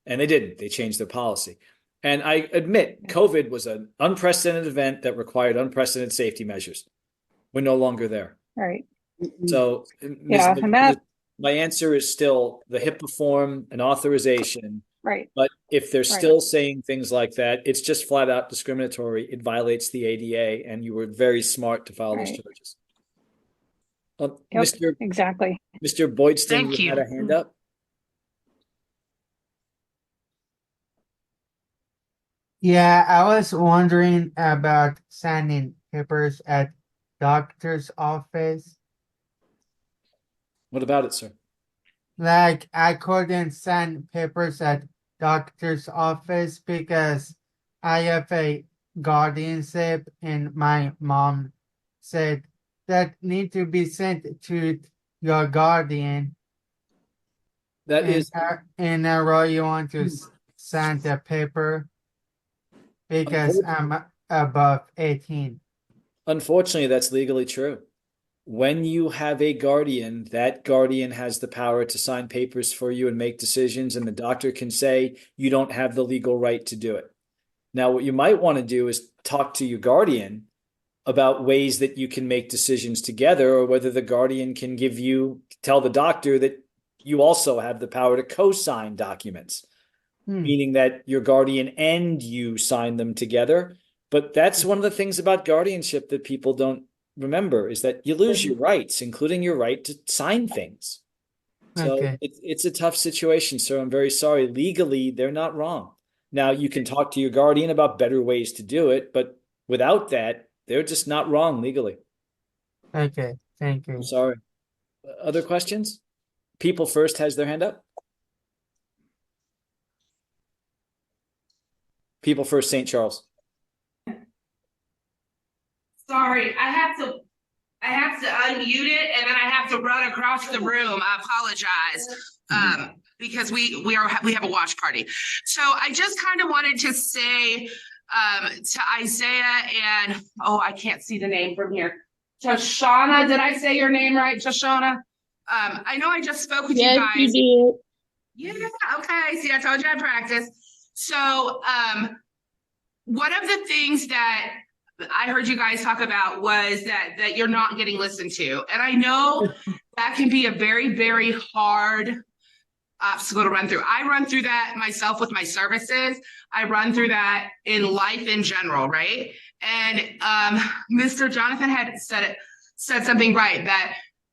And they didn't. They changed their policy. And I admit, COVID was an unprecedented event that required unprecedented safety measures. We're no longer there. Right. So, Yeah, and that, my answer is still the HIPAA form and authorization. right. But if they're Right. still saying things like that, it's just flat out discriminatory. It violates the ADA, and you were very smart to file those Right. charges. Yep, exactly. Mr. Boydston, Thank you had you. a hand up? Yeah, I was wondering about signing papers at doctor's office. What about it, sir? Like, I couldn't sign papers at doctor's office because I have a guardianship and my mom said that need to be sent to your guardian. That is, And Roy, you want to sign the paper because I'm above 18. unfortunately, that's legally true. When you have a guardian, that guardian has the power to sign papers for you and make decisions, and the doctor can say you don't have the legal right to do it. Now, what you might want to do is talk to your guardian about ways that you can make decisions together, or whether the guardian can tell the doctor that you also have the power to co-sign documents, meaning that your guardian and you sign them together. But that's one of the things about guardianship that people don't remember, is that you lose your rights, including your right to sign things. So Okay. it's a tough situation, sir. I'm very sorry. Legally, they're not wrong. Now, you can talk to your guardian about better ways to do it, but without that, they're just not wrong legally. Okay, thank you. I'm sorry. Other questions? People First has their hand up. People First, St. Charles. Sorry, I have to unmute it and then I have to run across the room. I apologize. Because we have a watch party. So I just kind of wanted to say to Isaiah and I can't see the name from here. Shoshana, did I say your name right, Shoshana? I know I just spoke with you Yes, guys. you Yeah, okay. See, I told you I practiced. So one of the things that I heard you guys talk about was that you're not getting listened to. And I know that can be a very, very hard obstacle to run through. I run through that myself with my services. I run through that in life in general, right? And Mr. Jonathan had said something right,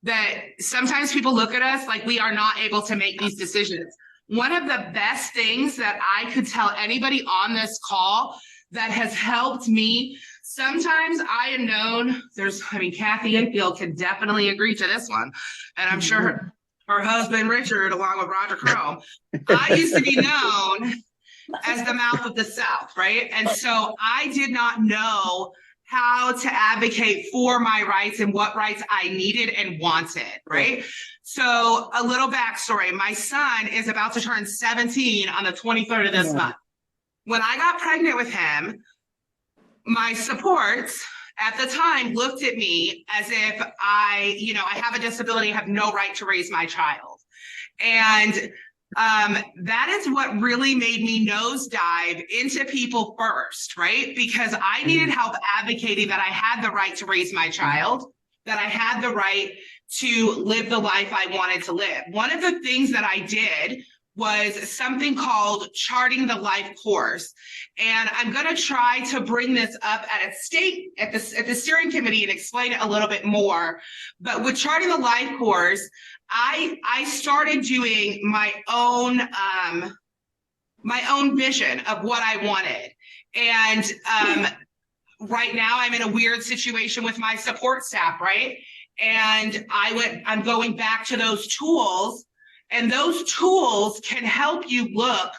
that sometimes people look at us like we are not able to make these decisions. One of the best things that I could tell anybody on this call that has helped me, sometimes I am known, Kathy Enfield can definitely agree to this one. And I'm sure her husband, Richard, along with Roger Chrome, I used to be known as the mouth of the South, right? And so I did not know how to advocate for my rights and what rights I needed and wanted, right? So a little backstory. My son is about to turn 17 on the 23rd of this month. When I got pregnant with him, my supports at the time looked at me as if I have a disability, I have no right to raise my child. And that is what really made me nosedive into People First, right? Because I needed help advocating that I had the right to raise my child, that I had the right to live the life I wanted to live. One of the things that I did was something called Charting the Life Course. And I'm going to try to bring this up at the steering committee and explain it a little bit more. But with Charting the Life Course, I started doing my own vision of what I wanted. And right now I'm in a weird situation with my support staff, right? And I'm going back to those tools. And those tools can help you look,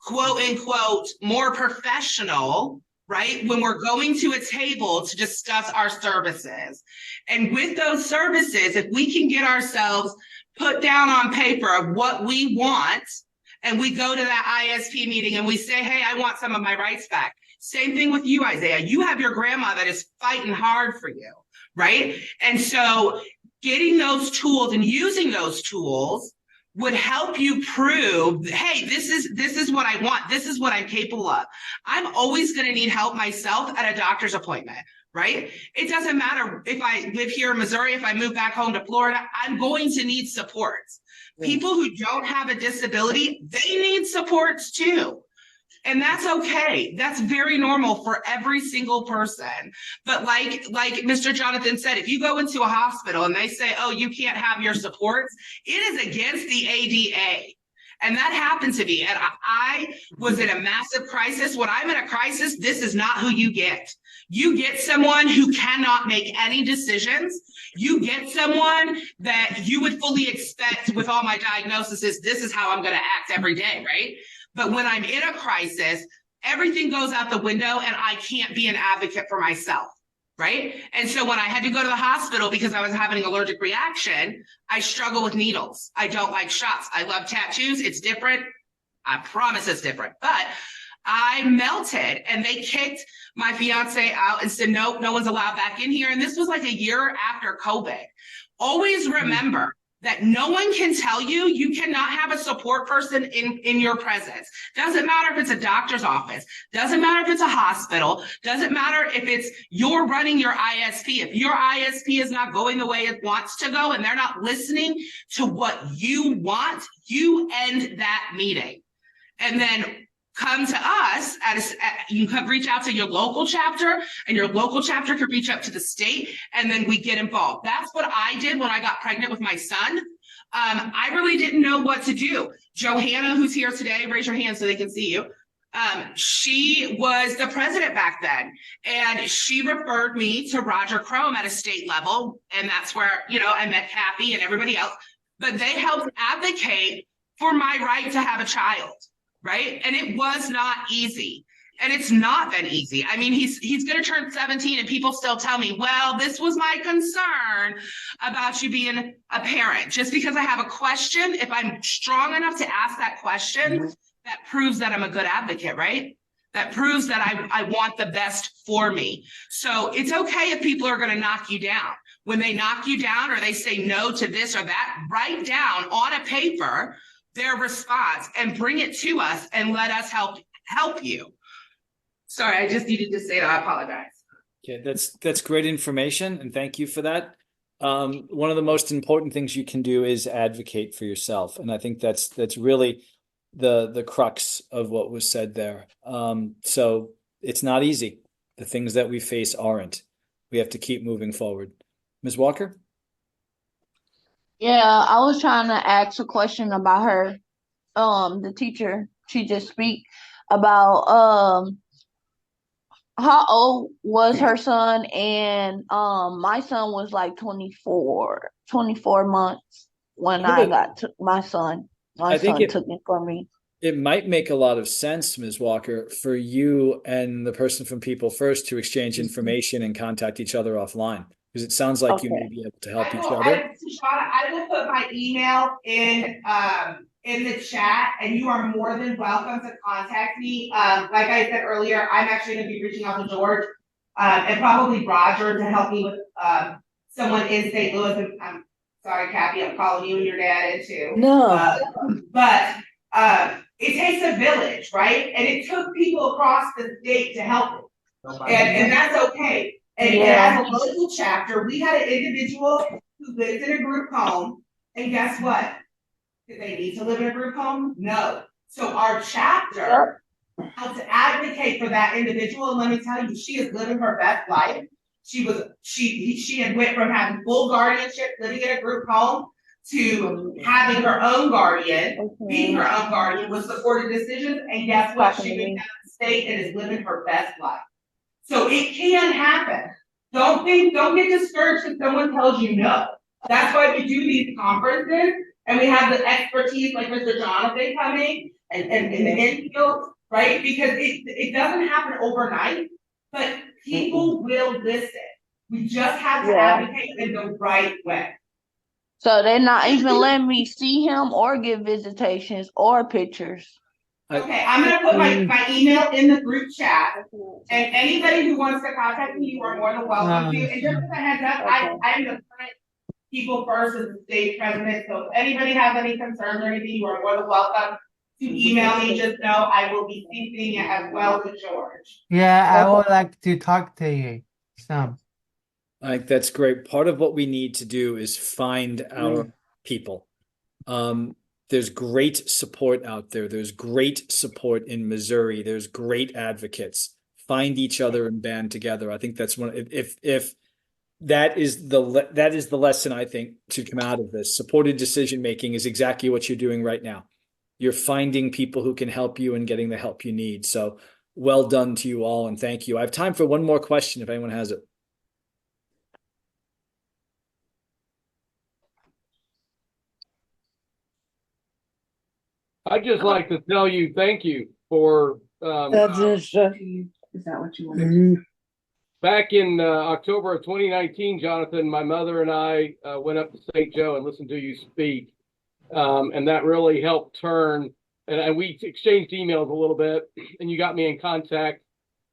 quote unquote, more professional, right? When we're going to a table to discuss our services. And with those services, if we can get ourselves put down on paper of what we want, and we go to that ISP meeting and we say, hey, I want some of my rights back. Same thing with you, Isaiah. You have your grandma that is fighting hard for you, right? And so getting those tools and using those tools would help you prove, hey, this is what I want. This is what I'm capable of. I'm always going to need help myself at a doctor's appointment, right? It doesn't matter if I live here in Missouri, if I move back home to Florida, I'm going to need supports. People who don't have a disability, they need supports too. And that's okay. That's very normal for every single person. But like Mr. Jonathan said, if you go into a hospital and they say, oh, you can't have your supports, it is against the ADA. And that happened to me. And I was in a massive crisis. When I'm in a crisis, this is not who you get. You get someone who cannot make any decisions. You get someone that you would fully expect with all my diagnoses, this is how I'm going to act every day, right? But when I'm in a crisis, everything goes out the window and I can't be an advocate for myself, right? And so when I had to go to the hospital because I was having an allergic reaction, I struggle with needles. I don't like shots. I love tattoos. It's different. I promise it's different. But I melted and they kicked my fiance out and said, nope, no one's allowed back in here. And this was like a year after COVID. Always remember that no one can tell you you cannot have a support person in your presence. Doesn't matter if it's a doctor's office, doesn't matter if it's a hospital, doesn't matter if it's you're running your ISP. If your ISP is not going the way it wants to go and they're not listening to what you want, you end that meeting. And then come to us you can reach out to your local chapter and your local chapter could reach out to the state and then we get involved. That's what I did when I got pregnant with my son. I really didn't know what to do. Johanna, who's here today, raise your hand so they can see you. She was the president back then and she referred me to Roger Chrome at a state level. And that's where, I met Kathy and everybody else, but they helped advocate for my right to have a child. Right. And it was not easy. And it's not been easy. I mean, he's going to turn 17 and people still tell me, well, this was my concern about you being a parent. Just because I have a question, if I'm strong enough to ask that question, that proves that I'm a good advocate, right? That proves that I want the best for me. So it's okay if people are going to knock you down. When they knock you down or they say no to this or that, write down on a paper their response and bring it to us and let us help you. Sorry, I just needed to say that. I apologize. Okay, that's great information, and thank you for that. One of the most important things you can do is advocate for yourself, and I think that's really the crux of what was said there. So it's not easy. The things that we face aren't. We have to keep moving forward. Ms. Walker? Yeah, I was trying to ask a question about her, the teacher. She just speak about how old was her son, and my son was like 24 months when I got my son. My son took it from me. It might make a lot of sense, Ms. Walker, for you and the person from People First to exchange information and contact each other offline. Because it sounds like you may be able to help each other. I will put my email in the chat, and you are more than welcome to contact me. Like I said earlier, I'm actually going to be reaching out to George and probably Roger to help me with someone in St. Louis. And I'm sorry, Kathy, I'm calling you and your dad in too. No. But it takes a village, right? And it took people across the state to help it. And that's okay. And as a local chapter, we had an individual who lived in a group home. And guess what? Did they need to live in a group home? No. So our chapter helped to advocate for that individual. And let me tell you, she is living her best life. She had went from having full guardianship, living in a group home, to having her own guardian, being her own guardian with supported decisions. And guess what? She moved out of the state and is living her best life. So it can happen. Don't get discouraged if someone tells you no. That's why we do these conferences and we have the expertise like Mr. Jonathan coming and in the infield, right? Because it doesn't happen overnight, but people will listen. We just have to advocate in the right way. So they're not even letting me see him or give visitations or pictures. Okay, I'm gonna put my email in the group chat, and anybody who wants to contact me, you are more than welcome to. And just as a heads up, I'm the current People First is the state president. So if anybody has any concerns or anything, you are more than welcome to email me. Just know I will be CCing it as well to George. Yeah, I would like to talk to you some. I think that's great. Part of what we need to do is find our people. There's great support out there. There's great support in Missouri. There's great advocates. Find each other and band together. I think that's one. If that is the lesson I think to come out of this. Supported decision making is exactly what you're doing right now. You're finding people who can help you and getting the help you need. So well done to you all, and thank you. I have time for one more question if anyone has it. I'd just like to tell you thank you for That's Is that what you wanted? Mhm. back in October of 2019, Jonathan, my mother and I went up to St. Joe and listened to you speak. And that really helped turn, and we exchanged emails a little bit, and you got me in contact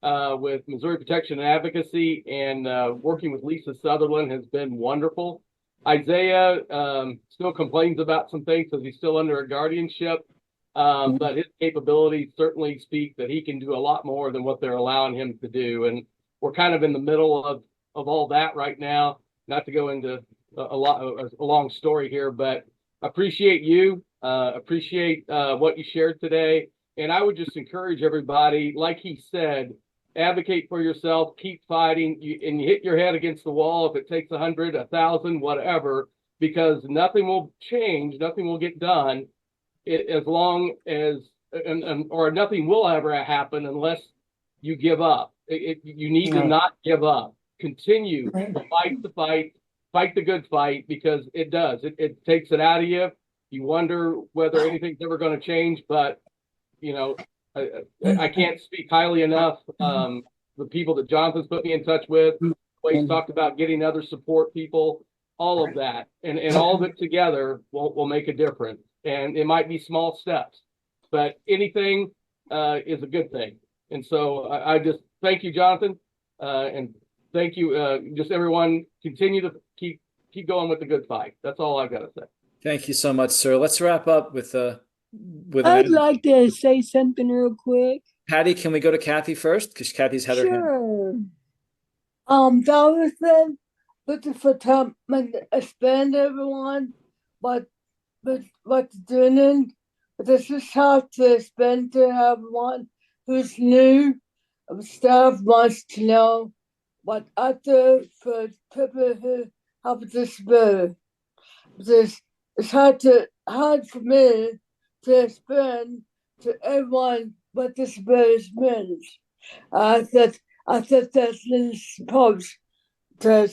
with Missouri Protection and Advocacy, and working with Lisa Sutherland has been wonderful. Isaiah still complains about some things because he's still under a guardianship, but his capabilities certainly speak that he can do a lot more than what they're allowing him to do. And we're kind of in the middle of all that right now. Not to go into a long story here, but appreciate you, appreciate what you shared today. And I would just encourage everybody, like he said, advocate for yourself, keep fighting, and you hit your head against the wall if it takes 100, 1,000, whatever, because nothing will change, nothing will get done as long as, or nothing will ever happen unless you give up. You need to not give up. Continue to fight the fight, fight the good fight, because it does. It takes it out of you. You wonder whether anything's ever going to change, but you know, I can't speak highly enough. The people that Jonathan's put me in touch with, the way he's talked about getting other support people, all of that, and all of it together will make a difference. And it might be small steps, but anything is a good thing. And so I just thank you, Jonathan, and thank you, just everyone. Continue to keep going with the good fight. That's all I've got to say. Thank you so much, sir. Let's wrap up with I'd like to say something real quick. Patty, can we go to Kathy first? Because Kathy's had her hand. Sure. Jonathan, looking for time and expand everyone, but doing. But this is how to expand to everyone who's new. Staff wants to know what other for people who have a disability. It's hard for me to explain to everyone what disability means. I thought that's supposed to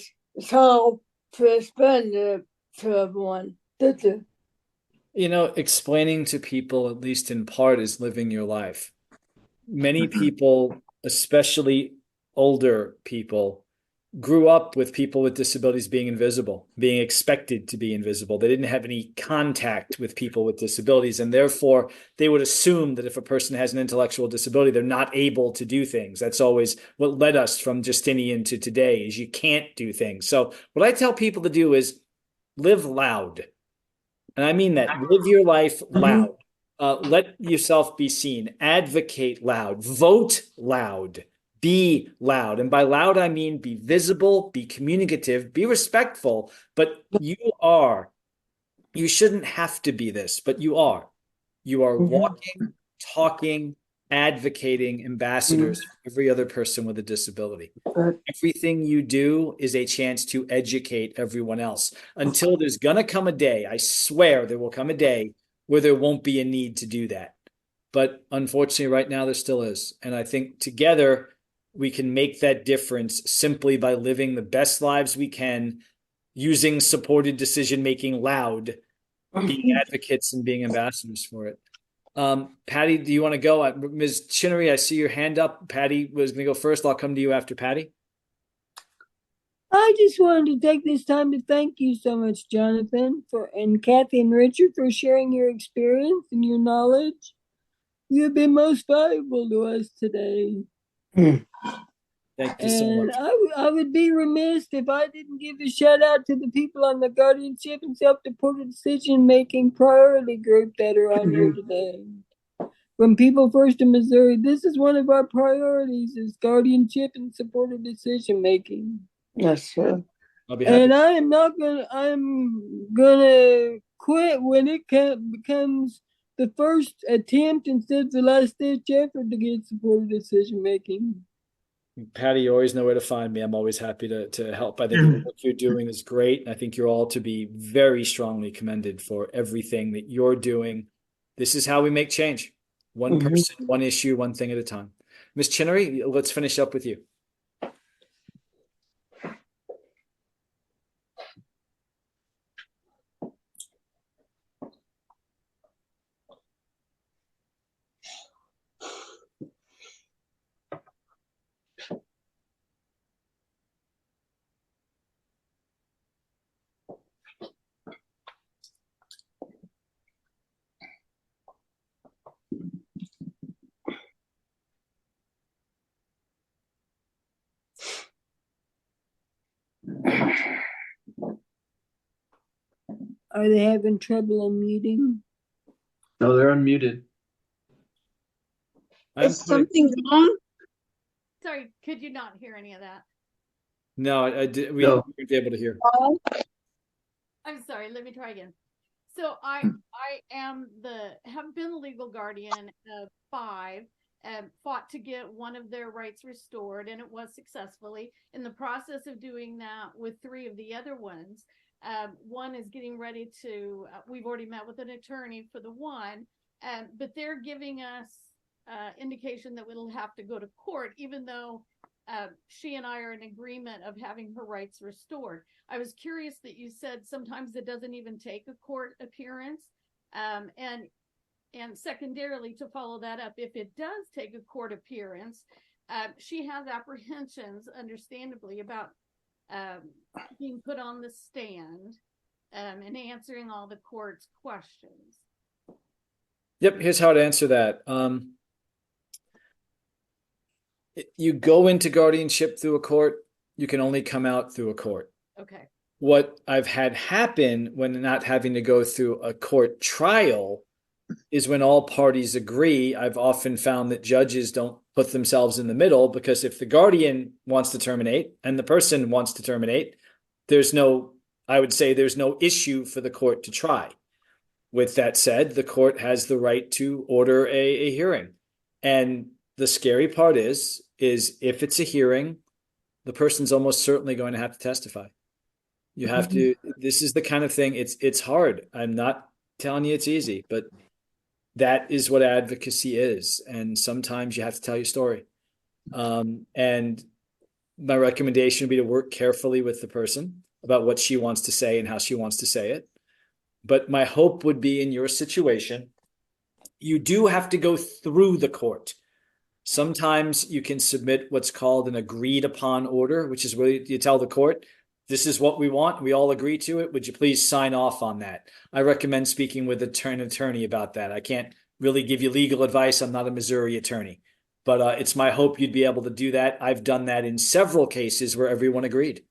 how to explain it to everyone. Did you? You know, explaining to people, at least in part, is living your life. Many people, especially older people, grew up with people with disabilities being invisible, being expected to be invisible. They didn't have any contact with people with disabilities, and therefore they would assume that if a person has an intellectual disability, they're not able to do things. That's always what led us from Justinian to today, is you can't do things. So what I tell people to do is live loud. And I mean that. Live your life loud. Let yourself be seen. Advocate loud. Vote loud. Be loud. And by loud, I mean be visible, be communicative, be respectful. But you shouldn't have to be this, but you are. You are walking, talking, advocating ambassadors for every other person with a disability. Everything you do is a chance to educate everyone else until there's going to come a day. I swear there will come a day where there won't be a need to do that. But unfortunately, right now, there still is. And I think together we can make that difference simply by living the best lives we can, using supported decision-making loud, being advocates and being ambassadors for it. Patty, do you want to go? Ms. Chinnery, I see your hand up. Patty was going to go first. I'll come to you after Patty. I just wanted to take this time to thank you so much, Jonathan, and Kathy and Richard for sharing your experience and your knowledge. You've been most valuable to us today. Thank you so And much. I would be remiss if I didn't give a shout out to the people on the guardianship and self-reported decision-making priority group that are on here today. From People First in Missouri, this is one of our priorities: is guardianship and supported decision-making. Yes, sir. I'll be happy. And I'm gonna quit when it becomes the first attempt instead of the last ditch effort to get supported decision making. Patty, you always know where to find me. I'm always happy to help. I think the work you're doing is great. I think you're all to be very strongly commended for everything that you're doing. This is how we make change. One person, one issue, one thing at a time. Ms. Chinnery, let's finish up with you. Are they having trouble unmuting? No, they're unmuted. Is something wrong? Sorry, could you not hear any of that? No, I did. We No. weren't able to hear. I'm sorry, let me try again. So I have been the legal guardian of 5 and fought to get one of their rights restored, and it was successfully. In the process of doing that with 3 of the other ones, one is getting ready to, we've already met with an attorney for the one, but they're giving us indication that we'll have to go to court, even though she and I are in agreement of having her rights restored. I was curious that you said sometimes it doesn't even take a court appearance. And secondarily, to follow that up, if it does take a court appearance, she has apprehensions, understandably, about being put on the stand and answering all the court's questions. Yep, here's how to answer that. You go into guardianship through a court, you can only come out through a court. Okay. What I've had happen when not having to go through a court trial is when all parties agree. I've often found that judges don't put themselves in the middle, because if the guardian wants to terminate and the person wants to terminate, I would say there's no issue for the court to try. With that said, the court has the right to order a hearing. And the scary part is if it's a hearing, the person's almost certainly going to have to testify. You have to, this is the kind of thing, it's hard. I'm not telling you it's easy, but that is what advocacy is. And sometimes you have to tell your story. And my recommendation would be to work carefully with the person about what she wants to say and how she wants to say it. But my hope would be, in your situation, you do have to go through the court. Sometimes you can submit what's called an agreed upon order, which is where you tell the court, this is what we want. We all agree to it. Would you please sign off on that? I recommend speaking with an attorney about that. I can't really give you legal advice. I'm not a Missouri attorney, but it's my hope you'd be able to do that. I've done that in several cases where everyone agreed.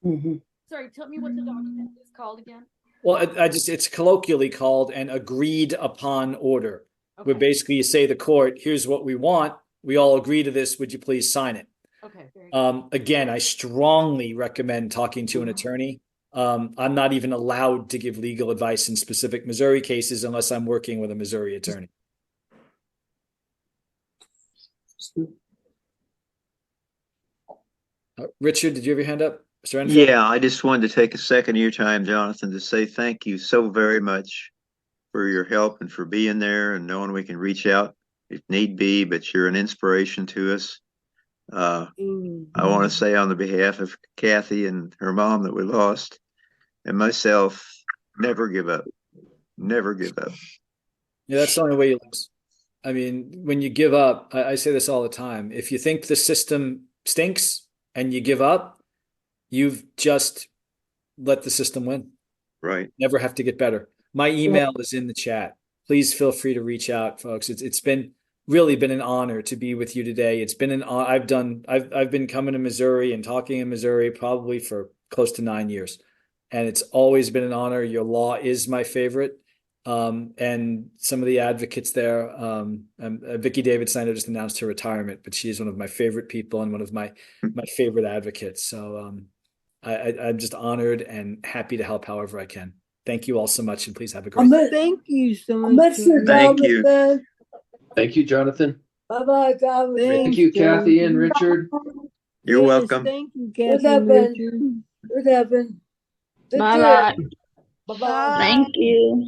Sorry, tell me what the document is called again. Well, it's colloquially called an agreed upon order, where basically you say to the court, here's what we want. We all agree to this. Would you please sign it? Okay. Again, I strongly recommend talking to an attorney. I'm not even allowed to give legal advice in specific Missouri cases unless I'm working with a Missouri attorney. Richard, did you have your hand up? Mr. Enfield? Yeah, I just wanted to take a second of your time, Jonathan, to say thank you so very much for your help and for being there and knowing we can reach out if need be, but you're an inspiration to us. I want to say on the behalf of Kathy and her mom that we lost, and myself, never give up. Never give up. Yeah, that's the only way you lose. I mean, when you give up, I say this all the time. If you think the system stinks and you give up, you've just let the system win. Right. Never have to get better. My email is in the chat. Please feel free to reach out, folks. It's been really been an honor to be with you today. It's been I've been coming to Missouri and talking in Missouri probably for close to 9 years. And it's always been an honor. Your law is my favorite. And some of the advocates there, Vicki Davidson, I just announced her retirement, but she's one of my favorite people and one of my favorite advocates. So I'm just honored and happy to help however I can. Thank you all so much, and please have a great day. Thank you so much. Thank you. Thank you, Jonathan. Bye-bye, Jonathan. Thank you, Kathy and Richard. You're welcome. Thank you, Kathy and Richard. What happened? Bye-bye. Bye-bye. Thank you.